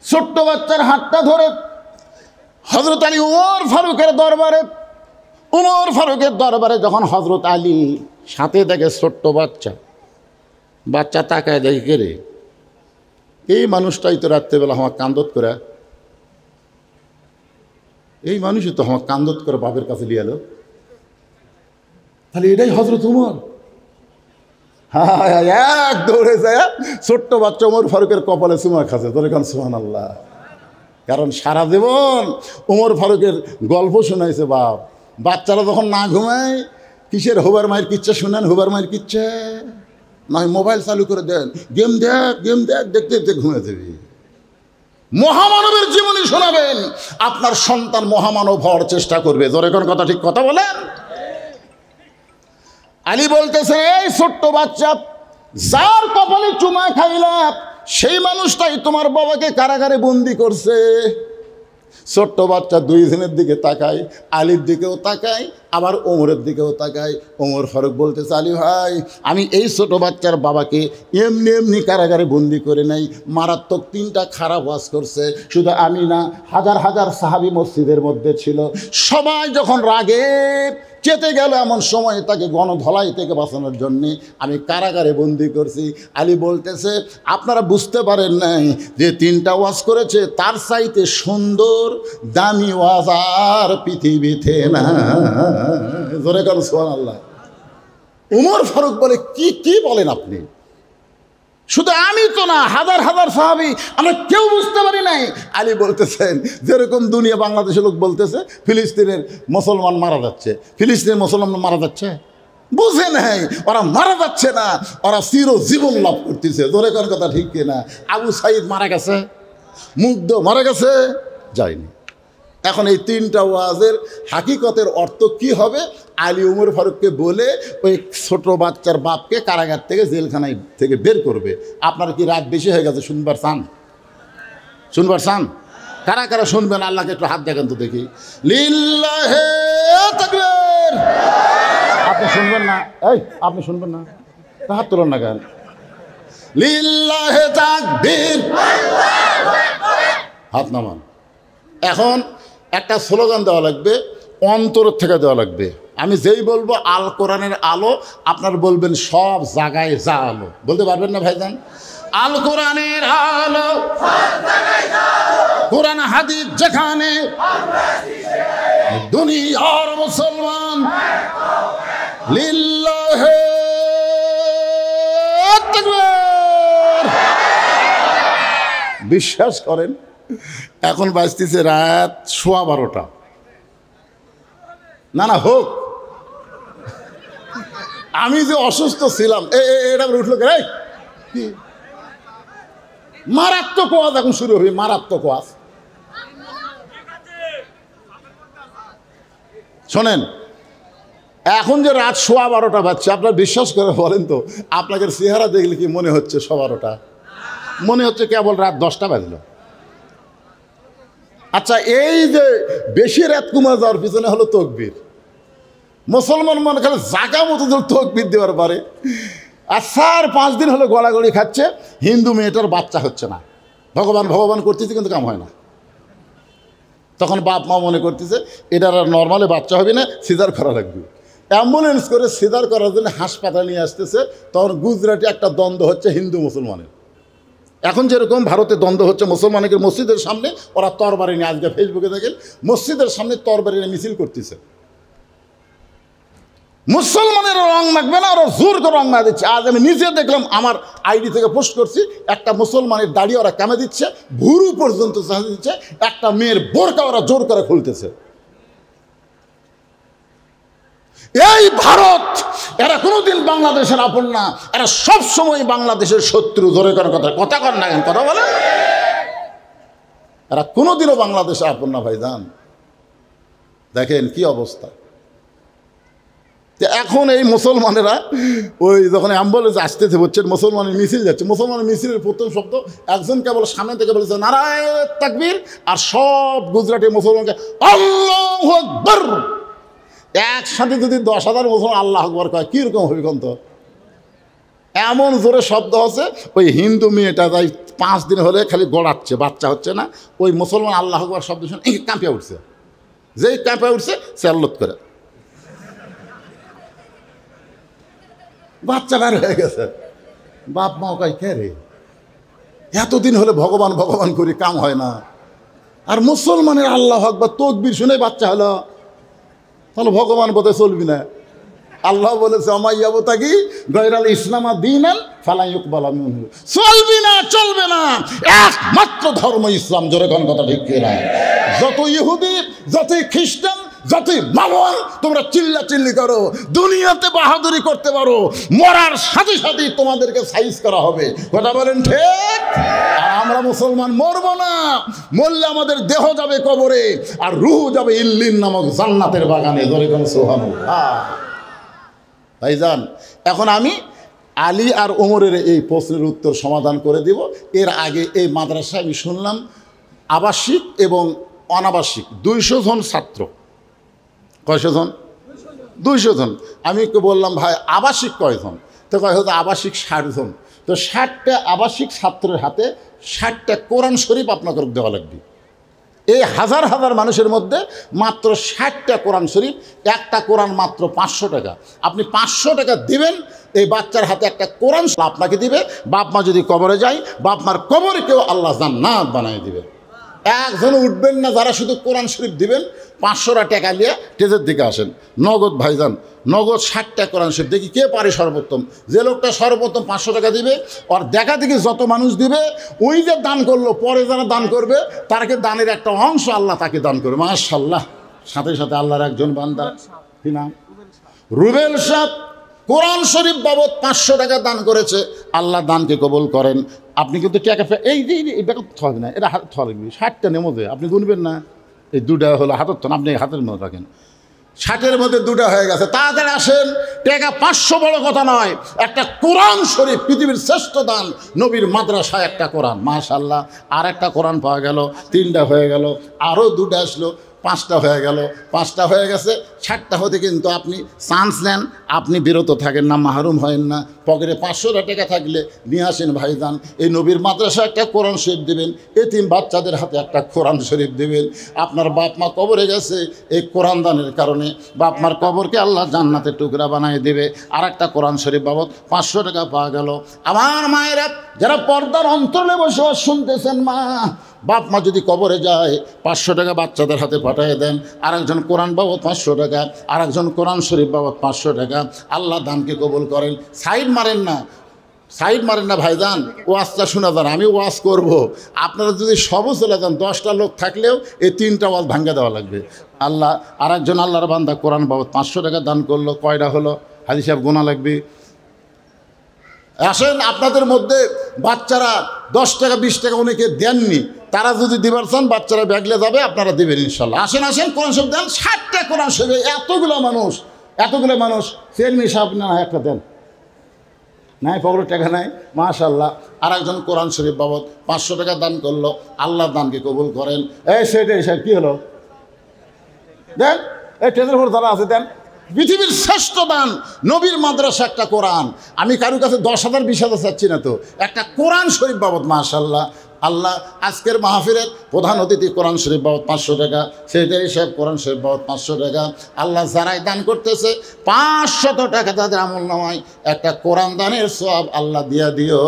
A: ছোট্ট বাচ্চার হাতটা ধরে হযরত আলী উমর ফারুকের দরবারে যখন হযরত আলী সাথে দেখে ছোট্ট বাচ্চা তাকায় দেখে কে রে, এই মানুষটাই তো রাত্রেবেলা আমার কান্দত করে, এই মানুষই তো আমার কান্দত করে বাপের কাছে নিয়ে এলো, তাহলে এটাই হযরত উমর। হ্যাঁ, এক দৌড়ে যায় ছোট্ট বাচ্চা উমর ফারুকের কপালে চুমা খাচ্ছে, তোর এখন সুবহানাল্লাহ। কারণ সারা জীবন উমর ফারুকের গল্প শোনাইছে বাপ। বাচ্চারা যখন না ঘুমায় কিসের হুবার মায়ের কিচ্ছা শোনেন, হুবার মায়ের কিচ্ছা নয়, মোবাইল চালু করে দেন, গেম দেখ, দেখতে দেখতে ঘুমিয়ে দেবে। মহামানবের জীবনী শোনাবেন, আপনার সন্তান মহামানব হওয়ার চেষ্টা করবে। জোরে কোন কথা, ঠিক কথা বলেন। আলী বলতেছে এই ছোট্ট বাচ্চা, যার কপালে চুমা খাইলা সেই মানুষটাই তোমার বাবাকে কারাগারে বন্দি করছে। ছোট্ট বাচ্চা 2 জনের দিকে তাকায়, আলীর দিকেও তাকায় আবার ওমরের দিকেও তাকায়। ওমর ফারুক বলতেছে আলী ভাই, আমি এই ছোট বাচ্চার বাবাকে এমনি কারাগারে বন্দি করে নাই, মারাত্মক 3টা খারাপ ওয়াজ করছে। শুধু আমি না, হাজার হাজার সাহাবী মসজিদের মধ্যে ছিল। সবাই যখন রাগে চেতে গেল, এমন সময় তাকে গণধলাই থেকে বাঁচানোর জন্যে আমি কারাগারে বন্দি করছি। আলী বলতেছে আপনারা বুঝতে পারেন নাই যে 3টা ওয়াজ করেছে, তার চাইতে সুন্দর দামি ওয়াজ আর পৃথিবীতে না। জোরে কর সুবহানাল্লাহ। উমর ফারুক বলে কি বলেন আপনি? শুধু আমি তো না, হাজার হাজার সাহাবী, আমরা কেউ বুঝতে পারি নাই। আলী বলতেছেন যেরকম দুনিয়া বাংলাদেশের লোক বলতেছে ফিলিস্তিনের মুসলমান মারা যাচ্ছে, ফিলিস্তিনের মুসলমান মারা যাচ্ছে, বুঝে নাই ওরা মারা যাচ্ছে না, ওরা চিরজীবন লাভ করতেছে। জোরে কর কথা, ঠিক কিনা? আবু সাইদ মারা গেছে, মুগ্ধ মারা গেছে, যায়নি। এখন এই তিনটা ওয়াজের হাকিকতের অর্থ কি হবে আলী উমর ফারুককে বলে ওই ছোট বাচ্চার বাপকে কারাগার থেকে জেলখানায় থেকে বের করবে। আপনার কি রাত বেশি হয়ে গেছে? শুনবার চান? শুনবার চান? কারা কারা শুনবেন আল্লাহকে একটু হাত দেখেন তো দেখি। লিল্লাহে তাকবীর। আপনি শুনবেন না? এই আপনি শুনবেন না? হাত তোলেন না কেন? লিল্লাহে তাকবীর, হাত নামান। এখন একটা স্লোগান দেওয়া লাগবে, অন্তর থেকে দেওয়া লাগবে। আমি যেই বলবো আল কোরআনের আলো, আপনার বলবেন সব জায়গায় যা আলো। বলতে পারবেন না ভাইজান? আল কোরআনের আলো, কোরআন হাদিস যেখানে, দুনিয়ার মুসলমান লিল্লাহে তাকবীর। বিশ্বাস করেন এখন বাজতেছে রাত 12:15। না না হোক, আমি যে অসুস্থ ছিলাম এটা উঠলো কে? কি মারাত্মক ওয়াজ এখন শুরু হবে, মারাত্মক ওয়াজ। শোনেন, এখন যে রাত 12:15 বাজছে, আপনার বিশ্বাস করে বলেন তো, আপনাদের চেহারা দেখলে কি মনে হচ্ছে 12:15? মনে হচ্ছে কেবল রাত 10টা বাজলো। আচ্ছা, এই যে বেশি রাত কমে যাওয়ার পিছনে হলো তকবীর। মুসলমান মনে খালি জাগা মতো তকবীর দেওয়ার পারে। আর 4-5 দিন হলো গড়াগড়ি খাচ্ছে, হিন্দু মেয়েটার বাচ্চা হচ্ছে না। ভগবান ভগবান করতেছে কিন্তু কাম হয় না। তখন বাপ মা মনে করতেছে এটার আর নর্মালি বাচ্চা হবে না, সিজার করা লাগবে। অ্যাম্বুলেন্স করে সিজার করার জন্য হাসপাতালে নিয়ে আসতেছে। তখন গুজরাটে একটা দ্বন্দ্ব হচ্ছে হিন্দু মুসলমানের। এখন যেরকম ভারতে দ্বন্দ্ব হচ্ছে মুসলমানের মসজিদের সামনে, ওরা তরবারি নিয়ে, আজকে ফেসবুকে দেখেন মসজিদের সামনে তরবারি নিয়ে মিছিল করতেছে। মুসলমানের রং লাগবে না, ওরা জোর করে রং না দিচ্ছে। আজ আমি নিজে দেখলাম, আমার আইডি থেকে পোস্ট করছি, একটা মুসলমানের দাড়ি ওরা কামে দিচ্ছে, ভুরু পর্যন্ত চাঁদা দিচ্ছে, একটা মেয়ের বোরকা ওরা জোর করে খুলতেছে। এই ভারত, এরা কোনোদিন বাংলাদেশের আপন না, এরা সবসময় বাংলাদেশের শত্রু। জোরে করে কথা কথা কর না কেন? কথা বলে, এরা কোনোদিনও বাংলাদেশে আপন না ভাইজান। দেখেন কি অবস্থা। এখন এই মুসলমানেরা ওই যখন অ্যাম্বুলেন্স আসতেছে, হচ্ছে মুসলমানের মিছিল যাচ্ছে, মুসলমানের মিছিলের প্রথম শব্দ একজন কেবল সামনে থেকে বলেছে নারায়ে তাকবীর, আর সব গুজরাটি মুসলমানকে আল্লাহু আকবার। একসাথে যদি 10,000 মুসলমান আল্লাহু আকবার কয়, কীরকম হবে কোন? তো এমন জোরে শব্দ হচ্ছে, ওই হিন্দু মেয়েটা তাই 5 দিন হলে খালি গড়াচ্ছে, বাচ্চা হচ্ছে না। ওই মুসলমান আল্লাহু আকবার শব্দ শুনে কাঁপিয়ে উঠছে। যেই কাঁপিয়ে উঠছে সে আল্লাহ করে বাচ্চা বের হয়ে গেছে। বাপ মা কয় কে রে, এতদিন হলে ভগবান ভগবান করি, কাম হয় না। আর মুসলমানের আল্লাহু আকবার তাকবীর শুনে বাচ্চা হলো, তাহলে ভগবান বোধহয় চলবি না। আল্লাহ বলেছে আমাইয়াবতাগি গায়রাল ইসলামা দীনান ফালা ইউকবালা মিনহু। চলবি না, চলবে না, একমাত্র ধর্ম ইসলাম। জোরে কোন কথা ঠিক কিনা? যত ইহুদি, যত খ্রিস্টান, যতই মামন তোমরা চিল্লা চিল্লি করো, দুনিয়াতে বাহাদুরি করতে পারো, মরার সাথে সাথেই তোমাদেরকে সাইজ করা হবে। কথা বলেন ঠিক? আর আমরা মুসলমান মরবো না, মরলে আমাদের দেহ যাবে কবরে, আর রূহ যাবে ইল্লিন নামক জান্নাতের বাগানে। ধরে কোন সুবহানাল্লাহ। ভাইজান, এখন আমি আলী আর ওমরের এই প্রশ্নের উত্তর সমাধান করে দিব। এর আগে এই মাদ্রাসায় আমি শুনলাম আবাসিক এবং অনাবাসিক 200 জন ছাত্র। কয়শো জন? 200 জন। আমি বললাম ভাই আবাসিক কয়জন? তো কয় হয়তো আবাসিক 60 জন। তো 60টা আবাসিক ছাত্রের হাতে 60টা কোরআন শরীফ আপনাকে দেওয়া লাগবে। এই হাজার হাজার মানুষের মধ্যে মাত্র 60টা কোরআন শরীফ, একটা কোরআন মাত্র 500 টাকা। আপনি 500 টাকা দিবেন, এই বাচ্চার হাতে একটা কোরআন আপনাকে দিবে। বাপ মা যদি কবরে যায়, বাপ মার কবরে কেউ আল্লাহ জান্নাত বানিয়ে দিবে। একজন উঠবেন না যারা শুধু কোরআন শরীফ দিবেন। 500 টাকা নিয়ে স্টেজের দিকে আসেন, নগদ ভাইজান, নগদ 60টা কোরআন শরীফ। দেখি কে পারে সর্বোত্তম। যে লোকটা সর্বোত্তম 500 টাকা দিবে, আর দেখা দেখি যত মানুষ দিবে, ওই যে দান করলো, পরে যারা দান করবে তাকে দানের একটা অংশ আল্লাহ তাকে দান করবে। মাশাআল্লাহ। সাথে সাথে আল্লাহর একজন বান্দা, কি নাম? রুবেল সাহেব, কোরআন শরীফ বাবদ 500 টাকা দান করেছে। আল্লাহ দানকে কবুল করেন। আপনি কিন্তু টাকা এই যে ব্যাপার থাকবে না, এটা হাত থাকবে 60টা নেমোজে আপনি গুনবেন না। এই দুটা হলো হাতের তো, আপনি হাতের মধ্যে রাখেন, 60-এর মধ্যে দুটা হয়ে গেছে। তাড়াতাড়ি আসেন, টাকা 500 বড় কথা নয়, একটা কোরআন শরীফ, পৃথিবীর শ্রেষ্ঠ দান, নবীর মাদ্রাসায় একটা কোরআন, মাশাআল্লাহ। আর একটা কোরআন পাওয়া গেল, 3টা হয়ে গেল, আরও 2টা আসলো, 5টা হয়ে গেল, 5টা হয়ে গেছে। 60টা হতে কিন্তু আপনি চান্স নেন, আপনি বিরত থাকেন না, মাহরুম হয়েন না। পকেটে 500 টাকা থাকলে নিয়ে আসেন ভাইজান, এই নবীর মাদ্রাসায় একটা কোরআন শরীফ দেবেন, এতিম বাচ্চাদের হাতে একটা কোরআন শরীফ দেবেন। আপনার বাপ মা কবরে গেছে এই কোরআন দানের কারণে, বাপ মার কবরকে আল্লাহ জান্নাতের টুকরা বানিয়ে দেবে। আর একটা কোরআন শরীফ বাবদ 500 টাকা পাওয়া গেল। আমার মায়েরা যারা পর্দার অন্তরে বসে শুনতেছেন, মা বাপ মা যদি কবরে যায় 500 টাকা বাচ্চাদের হাতে পাঠিয়ে দেন, আরেকজন কোরআন বাবদ 500 টাকা, আরেকজন কোরআন শরীফ বাবদ 500 টাকা। আল্লাহ দানকে কবুল করেন। সাইড মারেন না, সাইড মারেন না ভাইজান, ওয়াজটা শোনা যান, আমি ওয়াজ করব। আপনারা যদি সবও চলে যান, 10টা লোক থাকলেও এই 3টা ওয়াজ ভাঙ্গা দেওয়া লাগবে। আল্লাহ আরেকজন আল্লাহর বান্দা কোরআন বাবদ 500 টাকা দান করলো। কয়টা হলো হাজি সাহেব? গোনা লাগবে। আসেন, আপনাদের মধ্যে বাচ্চারা 10 টাকা 20 টাকা অনেকে দেননি, তারা যদি দিবার চান বাচ্চারা ব্যাগলে যাবে, আপনারা দেবেন ইনশাল্লাহ। আসেন আসেন, কোরআন শরীফ দেন, 60টা কোরআন শরীফ, এতগুলো মানুষ সেলমি সাহেব না একটা দেন, নাই পকেটে টাকা নাই, মাশাআল্লাহ। আর একজন কোরআন শরীফ বাবদ 500 টাকা দান করলো। আল্লাহ দানকে কবুল করেন। এই সেটাই সাহেব কী হলো? দেন, এই ট্রেনের উপর যারা আছে দেন। পৃথিবীর শ্রেষ্ঠ দান নবীর মাদ্রাসা একটা কোরআন। আমি কারোর কাছে 10,000 20,000 চাচ্ছি না তো, একটা কোরআন শরীফ বাবদ মাশাআল্লাহ। আল্লাহ আজকের মাহফিলের প্রধান অতিথি কোরআন শরীফ বাবদ 500 টাকা, সেক্রেটারি সাহেব কোরআন শরীফ বাবদ 500 টাকা। আল্লাহ যারাই দান করতেছে 500 টাকা তাদের আমল নামায় একটা কোরআন দানের সওয়াব আল্লাহ দিয়া দিও।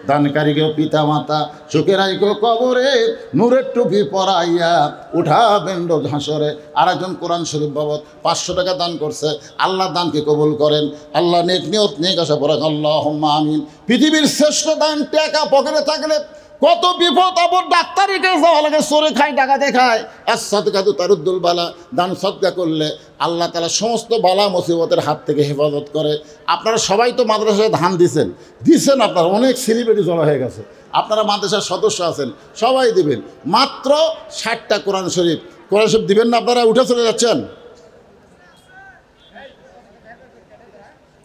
A: দানকারীকেও পিতা মাতা চোখে রাইকো কবরে, নূরের টুপি পরাইয়া উঠাবেন রোজ হাসরে। আরেকজন কোরআন শরীফ বাবদ 500 টাকা দান করছে। আল্লাহ দানকে কবুল করেন। আল্লাহ নেক নিয়ত নেক আশা পড়েন, আল্লাহুম্মা আমিন। পৃথিবীর শ্রেষ্ঠ দান, টাকা পকেটে থাকলে কত বিপদ আপদ, ডাক্তারের কাছে যাওয়া লাগে, চোরে খায় টাকা দেখায়। আর সাদকাতু তারুদ্দুল বালা, দান সদকা করলে আল্লাহ তাআলা সমস্ত বালা মুসিবতের হাত থেকে হেফাজত করে। আপনারা সবাই তো মাদ্রাসায় ধান দিছেন, আপনারা অনেক সেলিব্রিটি জড়ো হয়ে গেছে, আপনারা মাদ্রাসার সদস্য আছেন, সবাই দিবেন। মাত্র 60টা কোরআন শরীফ দিবেন না, আপনারা উঠে চলে যাচ্ছেন।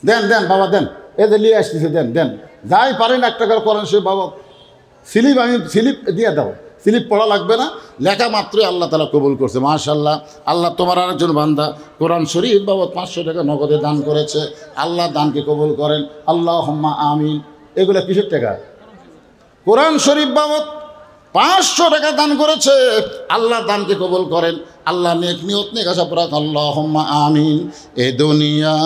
A: দেন দেন বাবা দেন, এদের নিয়ে আসতেছে, দেন দেন, যাই পারেন একটা করে কোরআন শরীফ বাবা স্লিপ দিয়ে দাও, স্লিপ পড়া লাগবে না, লেখা মাত্রই আল্লাহ তাআলা কবুল করছে। মাশাআল্লাহ। আল্লাহ তোমার আরেকজন বান্দা কোরআন শরীফ বাবদ 500 টাকা নগদে দান করেছে। আল্লাহ দানকে কবুল করেন, আল্লাহুম্মা আমিন। এগুলো কিসের টাকা? কোরআন শরীফ বাবদ 500 টাকা দান করেছে। আল্লাহ দানকে কবুল করেন। আল্লাহ নেক নিয়ত নেক আশা পরাক, আল্লাহুম্মা আমিন। এ দুনিয়া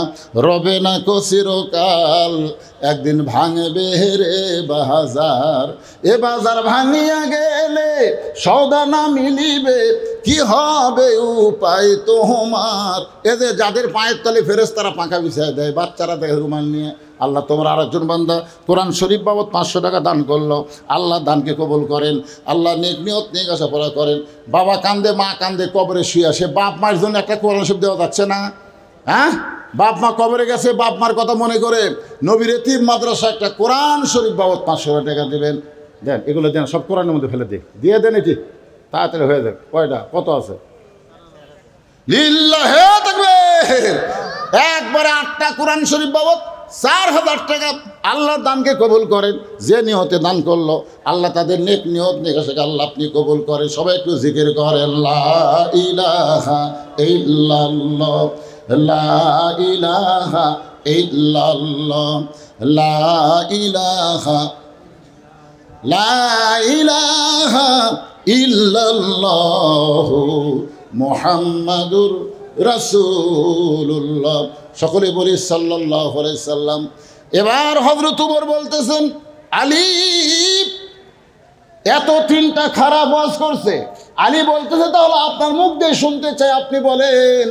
A: রবে না কো চিরকাল, একদিন ভাঙবে রে বাজার। এ বাজার ভাঙিয়া গেলে সওদা না মিলিবে, কি হবে উপায় তোমার? এদের যাদের পায়ের তলে ফেরেশতারা পাখা বিছায় দেয়, বাচ্চারা দেখে রুমাল নিয়ে। আল্লাহ তোমার আরেকজন বান্দা কোরআন শরীফ বাবদ 500 টাকা দান করলো। আল্লাহ দানকে কবুল করেন। আল্লাহ নেক নিয়ত নেক আশা পরা করেন। বাবা কান্দে, মা কান্দে, কবরে শুয়ে আসে, বাপ মার জন্য একটা কোরআন শরীফ দেওয়া যাচ্ছে না? হ্যাঁ, বাপ মা কবরে গেছে, বাপ মার কথা মনে করে নবীর এতিম মাদ্রাসা একটা কোরআন শরীফ বাবদ 500 টাকা দেবেন। দেন, এগুলো দেন, সব কোরআনের মধ্যে ফেলে দিয়ে দেন, এটি তাড়াতাড়ি হয়ে যাবে। কয়টা কত আছে? লিল্লাহে তাকবীর। একবারে 8টা কোরআন শরীফ বাবদ 4000 টাকা। আল্লাহ দানকে কবুল করেন। যে নিয়তে দান করলো আল্লাহ তাদের নেক নিয়ত নেক আশাকে আল্লাহ আপনি কবুল করেন। সবাই একটু জিকির করেন, লা ইলাহা ইল্লাল্লাহ, লা ইলাহা ইল্লাল্লাহ, লা ইলাহা, লা ইলাহা ইল্লাল্লাহ মুহাম্মাদুর রাসূলুল্লাহ। সকলে বলি সাল্লাল্লাহু আলাইহি সাল্লাম। এবার হযরত ওমর বলতেছেন, আলী এত 3টা খারাপ ওয়াজ করছে। আলী বলতেছে, তাহলে আপনার মুখ দিয়ে শুনতে চাই, আপনি বলেন।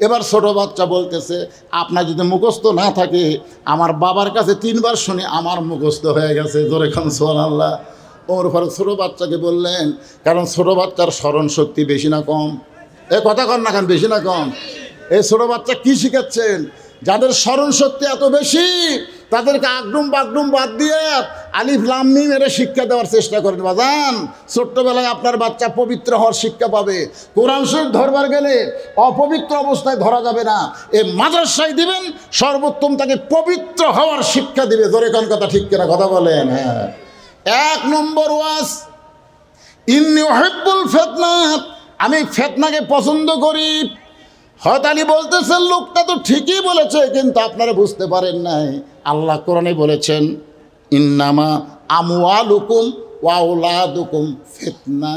A: এবার ছোট বাচ্চা বলতেছে, আপনার যদি মুখস্থ না থাকে, আমার বাবার কাছে 3বার শুনি, আমার মুখস্থ হয়ে গেছে। জোরে খান সুবহানাল্লাহ। ওমর ফারুক ছোট বাচ্চাকে বললেন, কারণ ছোট বাচ্চার স্মরণ শক্তি বেশি না কম? এ কথা কন না, কেন বেশি না কম? এই ছোট বাচ্চা কি শিখাচ্ছেন? যাদের স্মরণ শক্তি এত বেশি, তাদেরকে আগডুম বাগডুম বাদ দিয়ে আলিফ লাম মিম এর শিক্ষা দেওয়ার চেষ্টা করেন বাজান। ছোট্টবেলায় আপনার বাচ্চা পবিত্র হওয়ার শিক্ষা পাবে। কোরআন শরীফ ধরবার গেলে অপবিত্র অবস্থায় ধরা যাবে না। এই মাদ্রাসায় দিবেন, সর্বোত্তম তাকে পবিত্র হওয়ার শিক্ষা দিবে। জোরে কোন কথা ঠিক কিনা কথা বলেন? হ্যাঁ। 1 নম্বর ওয়াজ, ইন্নী উহিব্বুল ফিতনা, আমি ফিতনাকে পছন্দ করি। হযরত আলী বলতেছেন লোকটা তো ঠিকই বলেছে, কিন্তু আপনারা বুঝতে পারেন নাই। আল্লাহ কোরআনে বলেছেন ইন্নামা আমওয়ালুকুম ওয়া আওলাদুকুম ফিতনা।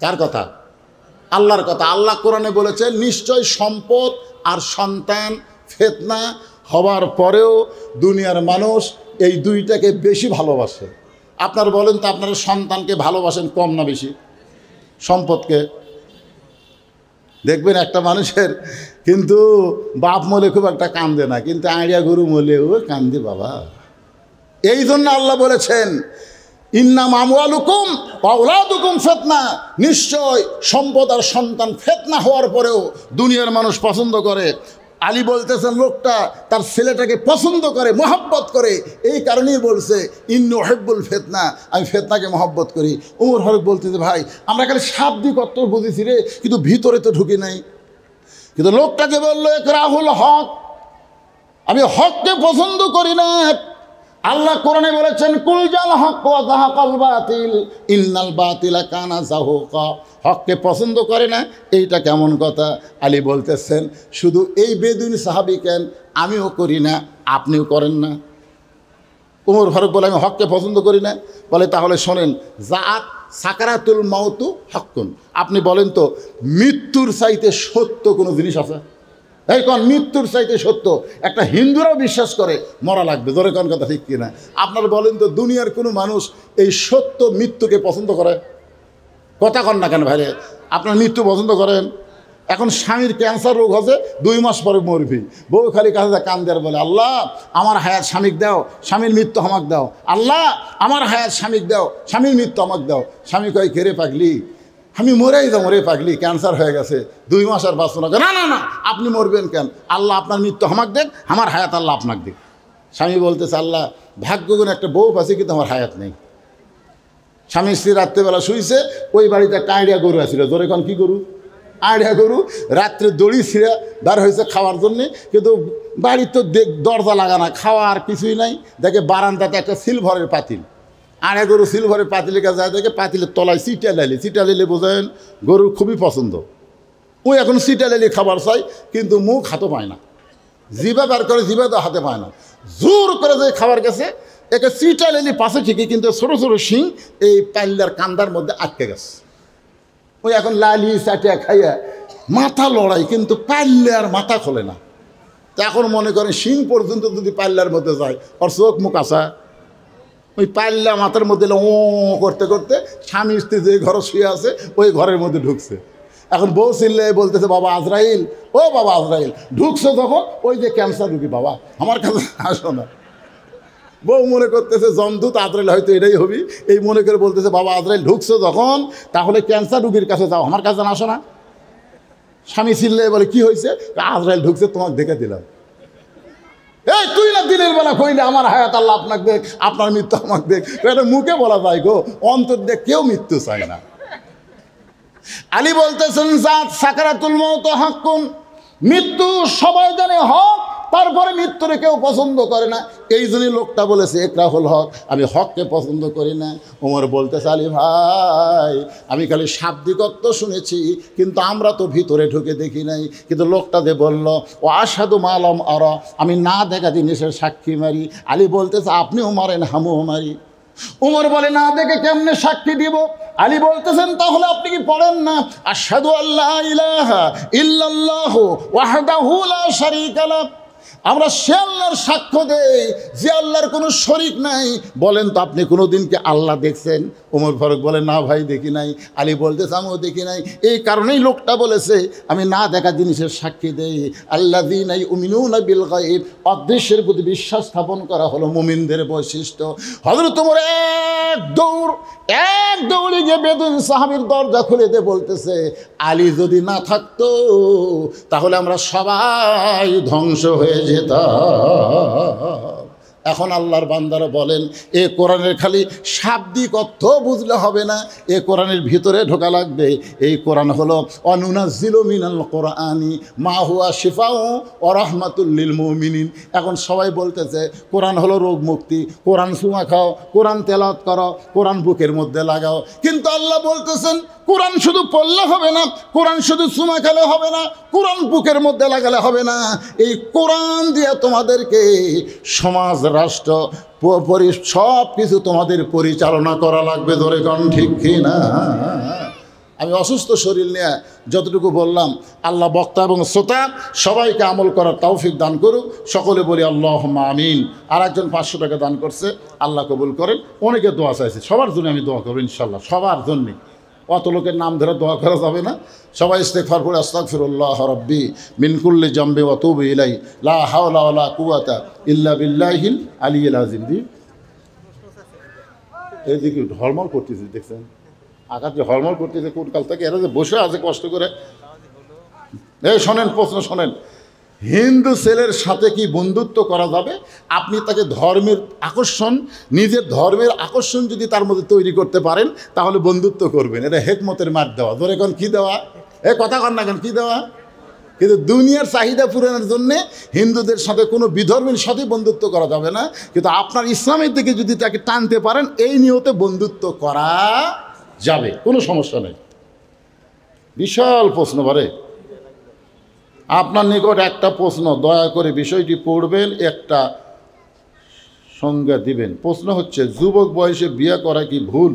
A: কার কথা? আল্লাহর কথা। আল্লাহ কোরআনে বলেছেন নিশ্চয় সম্পদ আর সন্তান ফিতনা। হওয়ার পরেও দুনিয়ার মানুষ এই দুইটাকে বেশি ভালোবাসে। আপনার বলেন তো, আপনারা সন্তানকে ভালোবাসেন কম না বেশি? সম্পদকে? দেখবেন একটা মানুষের কিন্তু বাপ মলে খুব একটা কান্দে না, কিন্তু আড়িয়া গরু মলে ও কান্দে বাবা। এই জন্য আল্লাহ বলেছেন ইন্নামা আমওয়ালুকুম ওয়া আওলাদুকুম ফিতনা, নিশ্চয় সম্পদ আর সন্তান ফিতনা হওয়ার পরেও দুনিয়ার মানুষ পছন্দ করে। আলী বলতেছেন লোকটা তার ছেলেটাকে পছন্দ করে, মহব্বত করে, এই কারণেই বলছে ইন্নী উহিব্বুল ফিতনা, আমি ফিতনাকে মহব্বত করি। ওমর ফারুক বলতেছে ভাই আমরা খালি শাব্দিক অর্থ বুঝেছি রে, কিন্তু ভিতরে তো ঢুকি নাই। কিন্তু লোকটাকে বললো ইকরাহুল হক, আমি হককে পছন্দ করি না। আল্লাহ কোরআনে বলেছেন কুল জাল হক ওয়া যাহাকাল বাতিল ইন্নাল বাতিলা কানা যাহুকা। হককে পছন্দ করে না, এইটা কেমন কথা? আলী বলতেছেন শুধু এই বেদুইন সাহাবী কেন, আমিও করি না, আপনিও করেন না। ওমর ফারুক বলে আমি হককে পছন্দ করি না। বলে তাহলে শোনেন, জাআত সাকারাতুল মাউতু হক্কুন। আপনি বলেন তো মৃত্যুর চাইতে সত্য কোনো জিনিস আছে? এই কোন মৃত্যুর চাইতে সত্য? একটা হিন্দুরাও বিশ্বাস করে মরা লাগবে। জোরে কোন কথা ঠিক কিনা? আপনার বলেন তো দুনিয়ার কোনো মানুষ এই সত্য মৃত্যুকে পছন্দ করে? কথা কন না কেন ভাইরে? আপনার মৃত্যু পছন্দ করেন? এখন স্বামীর ক্যান্সার রোগ হচ্ছে, 2 মাস পরে মরবি, বউ খালি কাছে কান দেওয়ার বলে আল্লাহ আমার হায়াত স্বামীকে দাও, স্বামীর মৃত্যু আমাকে দাও, আল্লাহ আমার হায়াত স্বামীকে দাও, স্বামীর মৃত্যু আমাকে দাও। স্বামী কয় কেরে পাগলি, আমি মরেই যাবো রে পাগলি, ক্যান্সার হয়ে গেছে, 2 মাস আর বাঁচবো না। না না না, আপনি মরবেন কেন? আল্লাহ আপনার মৃত্যু আমাকে দেখ, আমার হায়াত আল্লাহ আপনাকে দেখ। স্বামী বলতেছে আল্লাহ ভাগ্যগুণ একটা বউ পাচ্ছে, কিন্তু আমার হায়াত নেই। স্বামী স্ত্রী রাত্রেবেলা শুইছে, ওই বাড়িতে একটা আইডিয়া গরু আসছিল। জোরে কন কি গরু? আইডিয়া গরু। রাত্রে দড়ি ছিঁড়ে বার হয়েছে খাওয়ার জন্যে, কিন্তু বাড়ির তো দরজা লাগানা, খাওয়া আর কিছুই নাই। দেখে বারান্দাতে একটা সিলভারের পাতিল, আড়ে গরু সিলভারের পাতিলের কাছে যায়, দেখে পাতিলের তলায় চিটা লাইলে। চিটা লাইলে বোঝেন গরুর খুবই পছন্দ। ওই এখন চিটা লাইলে খাবার চাই, কিন্তু মুখ হাতে পায় না, জিভা বার করে জিভা তো হাতে পায় না। জোর করে যে খাবার গেছে, একে চিটা লাইলে পাশে ঠিকই, কিন্তু ছোটো ছোটো শিং এই পাল্লার কান্দার মধ্যে আটকে গেছে। ওই এখন লালি চাটিয়া খাইয়া মাথা লড়াই, কিন্তু পাল্লার মাথা খোলে না। তা এখন মনে করেন শিং পর্যন্ত যদি পাল্লার মধ্যে যায়, ওর চোখ মুখ আসা ওই পাল্লা মাথার মধ্যে ও করতে করতে স্বামী স্ত্রী যে ঘরে শুয়ে আছে ওই ঘরের মধ্যে ঢুকছে। এখন বউ চিল্লে বলতেছে বাবা আজরাইল, ও বাবা আজরাইল। ঢুকছে যখন ওই যে ক্যান্সার রুগী, বাবা আমার কাছে আসো না। বউ মনে করতেছে জমদূত আজরাইল, হয়তো এটাই হবি, এই মনে করে বলতেছে বাবা আজরাইল ঢুকছো যখন, তাহলে ক্যান্সার রুগীর কাছে যাও, আমার কাছে আসো না। স্বামী চিল্লে বলে কি হয়েছে? আজরাইল ঢুকছে, তোমাকে দেখে দিলাম। এই তুই না দিনের বেলা কইলে আমার হায়াত আল্লাহ আপনাকে দেখ, আপনার মৃত্যু আমাকে দেখ। এটা মুখে বলা যায় গো, অন্তর দেখ কেউ মৃত্যু চায় না। আলী বলতেছেন জাত সাকারাতুল মাউত হাক্কুন, মৃত্যু সবাই জানে হক, তারপরে মৃত্যুরে কেউ পছন্দ করে না। এই জন্যই লোকটা বলেছে ইকরাহুল হক, আমি হককে পছন্দ করি না। ওমর বলতেছে আলী ভাই আমি খালি শাব্দিকত্ব শুনেছি, কিন্তু আমরা তো ভিতরে ঢুকে দেখি নাই। কিন্তু লোকটা যে বলল ও আশহাদু মা লাম আরা, আমি না দেখা জিনিসের সাক্ষী মারি। আলী বলতেছে আপনিও মারেন আমিও মারি। উমর বলে না দেখে কেমনে সাক্ষী দিব? আলী বলতেছেন তাহলে আপনি কি পড়েন না আশহাদু আল্লা ইলাহা ইল্লাল্লাহু ওয়াহদাহু লা শারীকা লাহু, আমরা সে আল্লাহর সাক্ষ্য দেই যে আল্লাহর কোনো শরীক নাই। বলেন তো আপনি কোনো দিন কি আল্লাহ দেখছেন? ওমর ফারুক বলে না ভাই দেখি নাই। আলী বলতেছে আমিও দেখি নাই। এই কারণেই লোকটা বলেছে আমি না দেখা জিনিসের সাক্ষী দেই। আল্লাযীনা ইউমিনুনা বিল গায়ব, অদৃশ্যের প্রতি বিশ্বাস স্থাপন করা হলো মুমিনদের বৈশিষ্ট্য। হযরত ওমর এক দৌড়ে গিয়ে বেদুইন সাহাবীর দরজা খুলে দিয়ে বলতেছে আলী যদি না থাকতো তাহলে আমরা সবাই ধ্বংস হয়ে যেতাম। এখন আল্লাহর বান্দারা বলেন, এ কোরআনের খালি শাব্দিক অর্থ বুঝলে হবে না, এ কোরআনের ভিতরে ঢোকা লাগবে। এই কোরআন হলো অনুনাজ্জিলু মিনাল কোরআনি মা হুয়া শিফাউ ওয়া রাহমাতুল লিল মুমিনিন। এখন সবাই বলতেছে কোরআন হলো রোগ মুক্তি, কোরআন সুমা খাও, কোরআন তেলাওয়াত করো, কোরআন বুকের মধ্যে লাগাও। কিন্তু আল্লাহ বলতেছেন কোরআন শুধু পড়লে হবে না, কোরআন শুধু চুমা খেলে হবে না, কোরআন বুকের মধ্যে লাগালে হবে না। এই কোরআন দিয়ে তোমাদেরকে সমাজ, রাষ্ট্র, সব কিছু তোমাদের পরিচালনা করা লাগবে। ধরে কোন ঠিক কি না? আমি অসুস্থ শরীর নিয়ে যতটুকু বললাম, আল্লাহ বক্তা এবং শ্রোতা সবাইকে আমল করার তৌফিক দান করুক। সকলে বলি আল্লাহুম্মা আমিন। আর একজন 500 টাকা দান করছে, আল্লাহ কবুল করেন। অনেকে দোয়া চাইছে, সবার জন্য আমি দোয়া করবো ইনশাল্লাহ, সবার জন্যে। অত লোকের নাম ধরে দোয়া করা যাবে না। সবাই ইস্তেগফার করে আস্তাগফিরুল্লাহ রাব্বি মিন কুল্লি জামবি ওয়া তুবু ইলাইহি লা হাওলা ওয়ালা কুওয়াতা ইল্লা বিল্লাহিল আলিয়্যিল আযীম। এইদিকে হলমল করতেছে, দেখছেন আকাশ যে হলমল করতেছে কোন কাল থেকে। এরা যে বসে আছে কষ্ট করে। এই শোনেন, প্রশ্ন শোনেন, হিন্দু ছেলের সাথে কি বন্ধুত্ব করা যাবে? আপনি তাকে ধর্মের আকর্ষণ, নিজের ধর্মের আকর্ষণ যদি তার মধ্যে তৈরি করতে পারেন তাহলে বন্ধুত্ব করবেন। এটা হেকমতের মার দেওয়া। ধরে কোন কী দেওয়া? কথা কন না কেন, কী দেওয়া? কিন্তু দুনিয়ার চাহিদা পূরণের জন্যে হিন্দুদের সাথে কোনো বিধর্মীর সাথে বন্ধুত্ব করা যাবে না। কিন্তু আপনার ইসলামের দিকে যদি তাকে টানতে পারেন, এই নিয়তে বন্ধুত্ব করা যাবে, কোনো সমস্যা নেই। বিশাল প্রশ্ন বারে। আপনার নিকট একটা প্রশ্ন, দয়া করে বিষয়টি পড়বেন, একটা সংজ্ঞা দিবেন। প্রশ্ন হচ্ছে, যুবক বয়সে বিয়ে করা কি ভুল?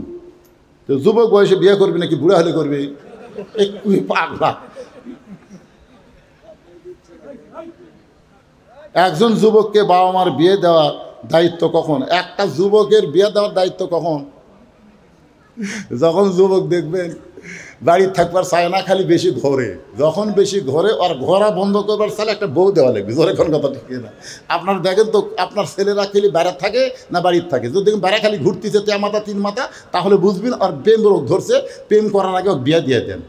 A: তো যুবক বয়সে বিয়ে করবি নাকি বুড়া হলে করবি? একটু পাগলা। একজন যুবককে বাবা মার বিয়ে দেওয়ার দায়িত্ব কখন? একটা যুবকের বিয়ে দেওয়ার দায়িত্ব কখন? যখন যুবক দেখবেন বাড়ির থাকবার চায় না, খালি বেশি ঘরে। যখন বেশি ঘরে, আর ঘোরা বন্ধ করবার চালে একটা বউ দেওয়া লাগবে। ধরে কোন কথা ঠিক না? আপনার দেখেন তো, আপনার ছেলেরা খালি বাইরে থাকে না বাড়ির থাকে? যদি দেখুন বাইরে খালি ঘুরতেছে 3 মাথা 3 মাথা, তাহলে বুঝবেন আর প্রেম রোগ ধরছে। প্রেম করার আগে বিয়ে দিয়ে দেন,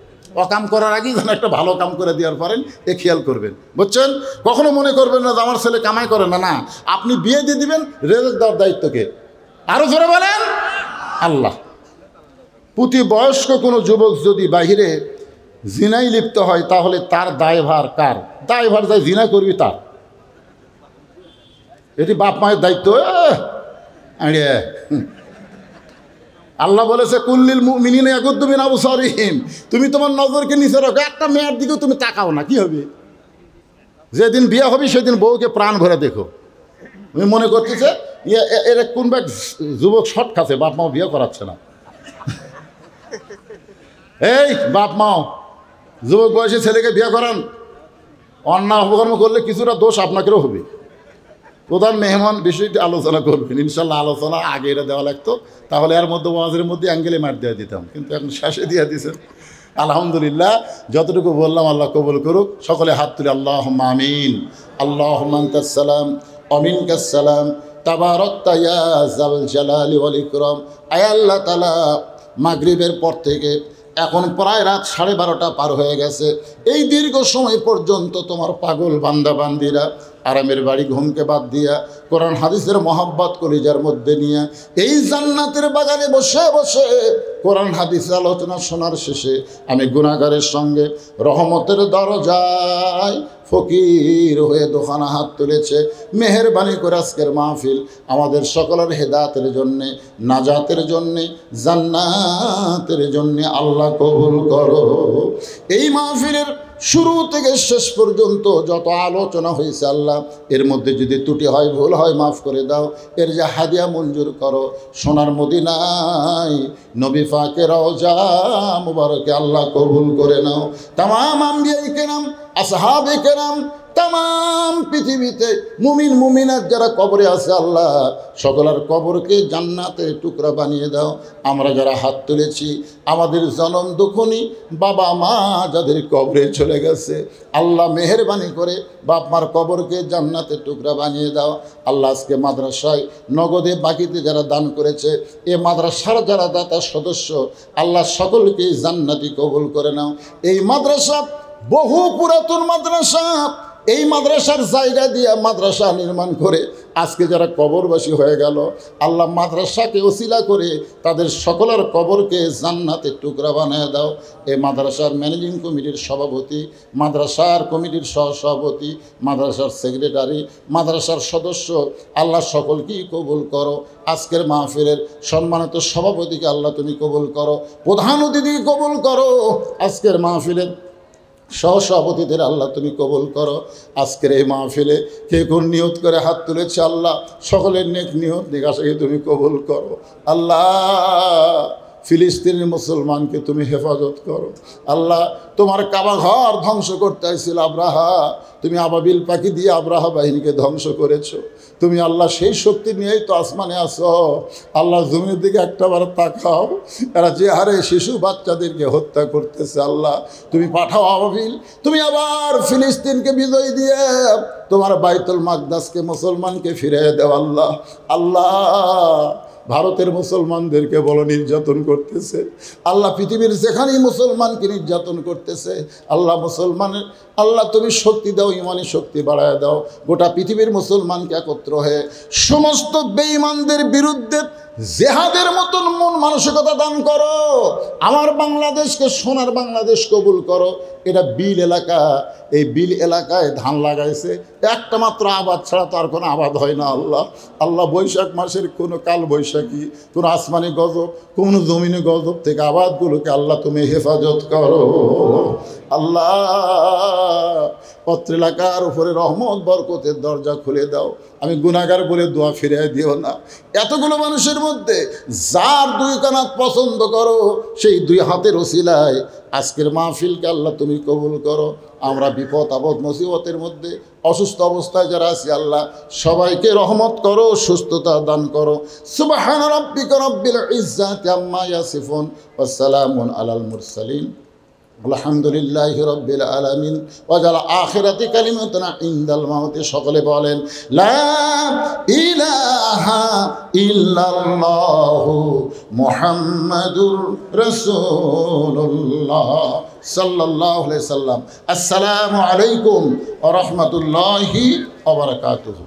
A: অকাম করার আগেই যেন একটা ভালো কাম করে দেওয়ার পারেন, এ খেয়াল করবেন, বুঝছেন? কখনো মনে করবেন না যে আমার ছেলে কামাই করে না। না, আপনি বিয়ে দিয়ে দিবেন, রেজেক দেওয়ার দায়িত্বকে আরও জোরে বলেন আল্লাহ। প্রতি বয়স্ক কোনো যুবক যদি বাহিরে জিনাই লিপ্ত হয়, তাহলে তার দায়ভার কার? দায়ভার যাই জিনা করবি তার। এটি বাপ মায়ের দায়িত্ব। আল্লাহ বলেছে কুল্লিল মুমিনিনা ইয়াগুদ্দু মিন আবসারিহিম। তুমি তোমার নজরকে নিচে রাখো, একটা মেয়ের দিকেও তুমি তাকাও না, কি হবে? যেদিন বিয়ে হবে সেদিন বউকে প্রাণ ভরে দেখো। তুমি মনে করতেছে এর কোন এক যুবক শর্ট খাচ্ছে, বাপ মাও বিয়ে করাচ্ছে না। এই বাপ মাও যুবক বয়সী ছেলেকে বিয়ে করান, অন্যায় অপকর্ম করলে কিছুটা দোষ আপনাকেও হবে। প্রধান মেহমান বিষয়টি আলোচনা করবেন ইনশাল্লাহ। আলোচনা আগে এটা দেওয়া লাগতো, তাহলে এর মধ্যে ওয়াজের মধ্যে অ্যাঙ্গেলে মার দিয়ে দিতাম, কিন্তু এখন শেষে দিয়ে দিয়েছেন। আলহামদুলিল্লাহ, যতটুকু বললাম আল্লাহ কবুল করুক। সকলে হাত তুলে আল্লাহুম্মা আমিন। আল্লাহুম্মা আনতাস সালাম ওয়া মিনকাস সালাম তাবারাকতা ইয়া যাল জালালি ওয়াল ইকরাম। আয় আল্লাহ তাআলা, মাগরিবের পর থেকে এখন প্রায় রাত 12:30 পার হয়ে গেছে। এই দীর্ঘ সময় পর্যন্ত তোমার পাগল বান্দা বান্দিরা আরামের বাড়ি ঘুমকে বাদ দিয়া কোরআন হাদিসের মহব্বত কলিজার মধ্যে নিয়ে এই জান্নাতের বাগানে বসে বসে কোরআন হাদিসের আলোচনা শোনার শেষে আমি গুনাহগারের সঙ্গে রহমতের দরজায় ফকির হয়ে দোকানা হাত তুলেছে। মেহেরবানি করে আজকের মাহফিল আমাদের সকলের হেদায়েতের জন্যে, নাজাতের জন্যে, জান্নাতের জন্যে আল্লাহ কবুল করো। এই মাহফিলের শুরু থেকে শেষ পর্যন্ত যত আলোচনা হয়েছে আল্লাহ, এর মধ্যে যদি ত্রুটি হয়, ভুল হয়, মাফ করে দাও। এর যে হাদিয়া মঞ্জুর করো সোনার মদিনায় নবী পাকের রওজা মুবারকে আল্লাহ কবুল করে নাও। তামাম আম্বিয়ায়ে কেরাম, আসহাবে কেরাম, তামাম পৃথিবীতে মুমিন মুমিনাত যারা কবরে আছে আল্লাহ, সকলের কবরকে জান্নাতের টুকরা বানিয়ে দাও। আমরা যারা হাত তুলেছি, আমাদের জনম দুঃখনী বাবা মা যাদের কবরে চলে গেছে আল্লাহ, মেহেরবানি করে বাপ মার কবরকে জান্নাতের টুকরা বানিয়ে দাও। আল্লাহ, আজকে মাদ্রাসায় নগদে বাকিতে যারা দান করেছে, এ মাদ্রাসার যারা দাতা সদস্য আল্লাহ, সকলকেই জান্নাতি কবুল করে নাও। এই মাদ্রাসা বহু পুরাতন মাদ্রাসা, এই মাদ্রাসার জায়গা দিয়ে মাদ্রাসা নির্মাণ করে আজকে যারা কবরবাসী হয়ে গেল, আল্লাহ মাদ্রাসাকে ওসিলা করে তাদের সকলের কবরকে জান্নাতের টুকরা বানিয়ে দাও। এই মাদ্রাসার ম্যানেজিং কমিটির সভাপতি, মাদ্রাসার কমিটির সহসভাপতি, মাদ্রাসার সেক্রেটারি, মাদ্রাসার সদস্য, আল্লাহ সকলকেই কবুল করো। আজকের মাহফিলের সম্মানিত সভাপতিকে আল্লাহ তুমি কবুল করো, প্রধান অতিথিকে কবুল করো, আজকের মাহফিলের সহসভাপতিদের আল্লাহ তুমি কবুল করো। আজকের এই মাহফিলে কে কোন নিয়ত করে হাত তুলেছে আল্লাহ সকলের নেক নিয়ত নিকাশাকে তুমি কবুল করো। আল্লাহ ফিলিস্তিনের মুসলমানকে তুমি হেফাজত করো। আল্লাহ তোমার কাবা ঘর ধ্বংস করতে আসছিল আব্রাহা, তুমি আবাবিল পাখি দিয়ে আব্রাহা বাহিনীকে ধ্বংস করেছো। তুমি আল্লাহ সেই শক্তি নিয়েই তো আসমানে আসো। আল্লাহ জমির দিকে একটাবার তাকাও, এরা যে হারে শিশু বাচ্চাদেরকে হত্যা করতেছে, আল্লাহ তুমি পাঠাও আবাবিল, তুমি আবার ফিলিস্তিনকে বিজয় দিয়ে তোমার বাইতুল মাকদাসকে মুসলমানকে ফিরিয়ে দেও। আল্লাহ আল্লাহ ভারতের মুসলমানদেরকে বলো নির্যাতন করতেছে, আল্লাহ পৃথিবীর যেখানেই মুসলমানকে নির্যাতন করতেছে, আল্লাহ মুসলমানের আল্লাহ তুমি শক্তি দাও, ইমানি শক্তি বাড়ায় দাও। গোটা পৃথিবীর মুসলমানকে একত্র হয়ে সমস্ত বেঈমানদের বিরুদ্ধে জেহাদের মতন মন মানসিকতা দান করো। আমার বাংলাদেশকে সোনার বাংলাদেশ কবুল করো। এটা বিল এলাকা, এই বিল এলাকায় ধান লাগাইছে, একটা মাত্র আবাদ ছাড়া তো আর কোনো আবাদ হয় না। আল্লাহ আল্লাহ বৈশাখ মাসের কোনো কাল বৈশাখী, কোনো আসমানি গজব, কোনো জমিনে গজব থেকে আবাদগুলোকে আল্লাহ তুমি হেফাজত করো। আল্লাহ পত্র এলাকার উপরে রহমত বরকতের দরজা খুলে দাও। আমি গুনাহগার বলে দোয়া ফিরিয়ে দিও না। এতগুলো মানুষের মধ্যে যার দুই কানাত পছন্দ করো, সেই দুই হাতের ওসিলায় আজকের মাহফিলকে আল্লাহ তুমি কবুল করো। আমরা বিপদ আপদ মুসিবতের মধ্যে অসুস্থ অবস্থায় যারা আছি, আল্লাহ সবাইকে রহমত করো, সুস্থতা দান করো। সুবহান রাব্বিকা রাব্বিল ইজ্জাতি আম্মা ইয়াসিফুন ওয়া সালামুন আলাল মুরসালিন আলহামদুলিল্লাহি রাব্বিল আলামিন ওয়াজাল আখিরাতি কালিমাতুনা ইনদাল মাউতি। সকলে বলেন লা ইলাহা ইল্লাল্লাহু মুহাম্মাদুর রাসূলুল্লাহ সাল্লাল্লাহু আলাইহি সাল্লাম। আসসালামু আলাইকুম ওয়া রাহমাতুল্লাহি ওয়া বারাকাতুহু।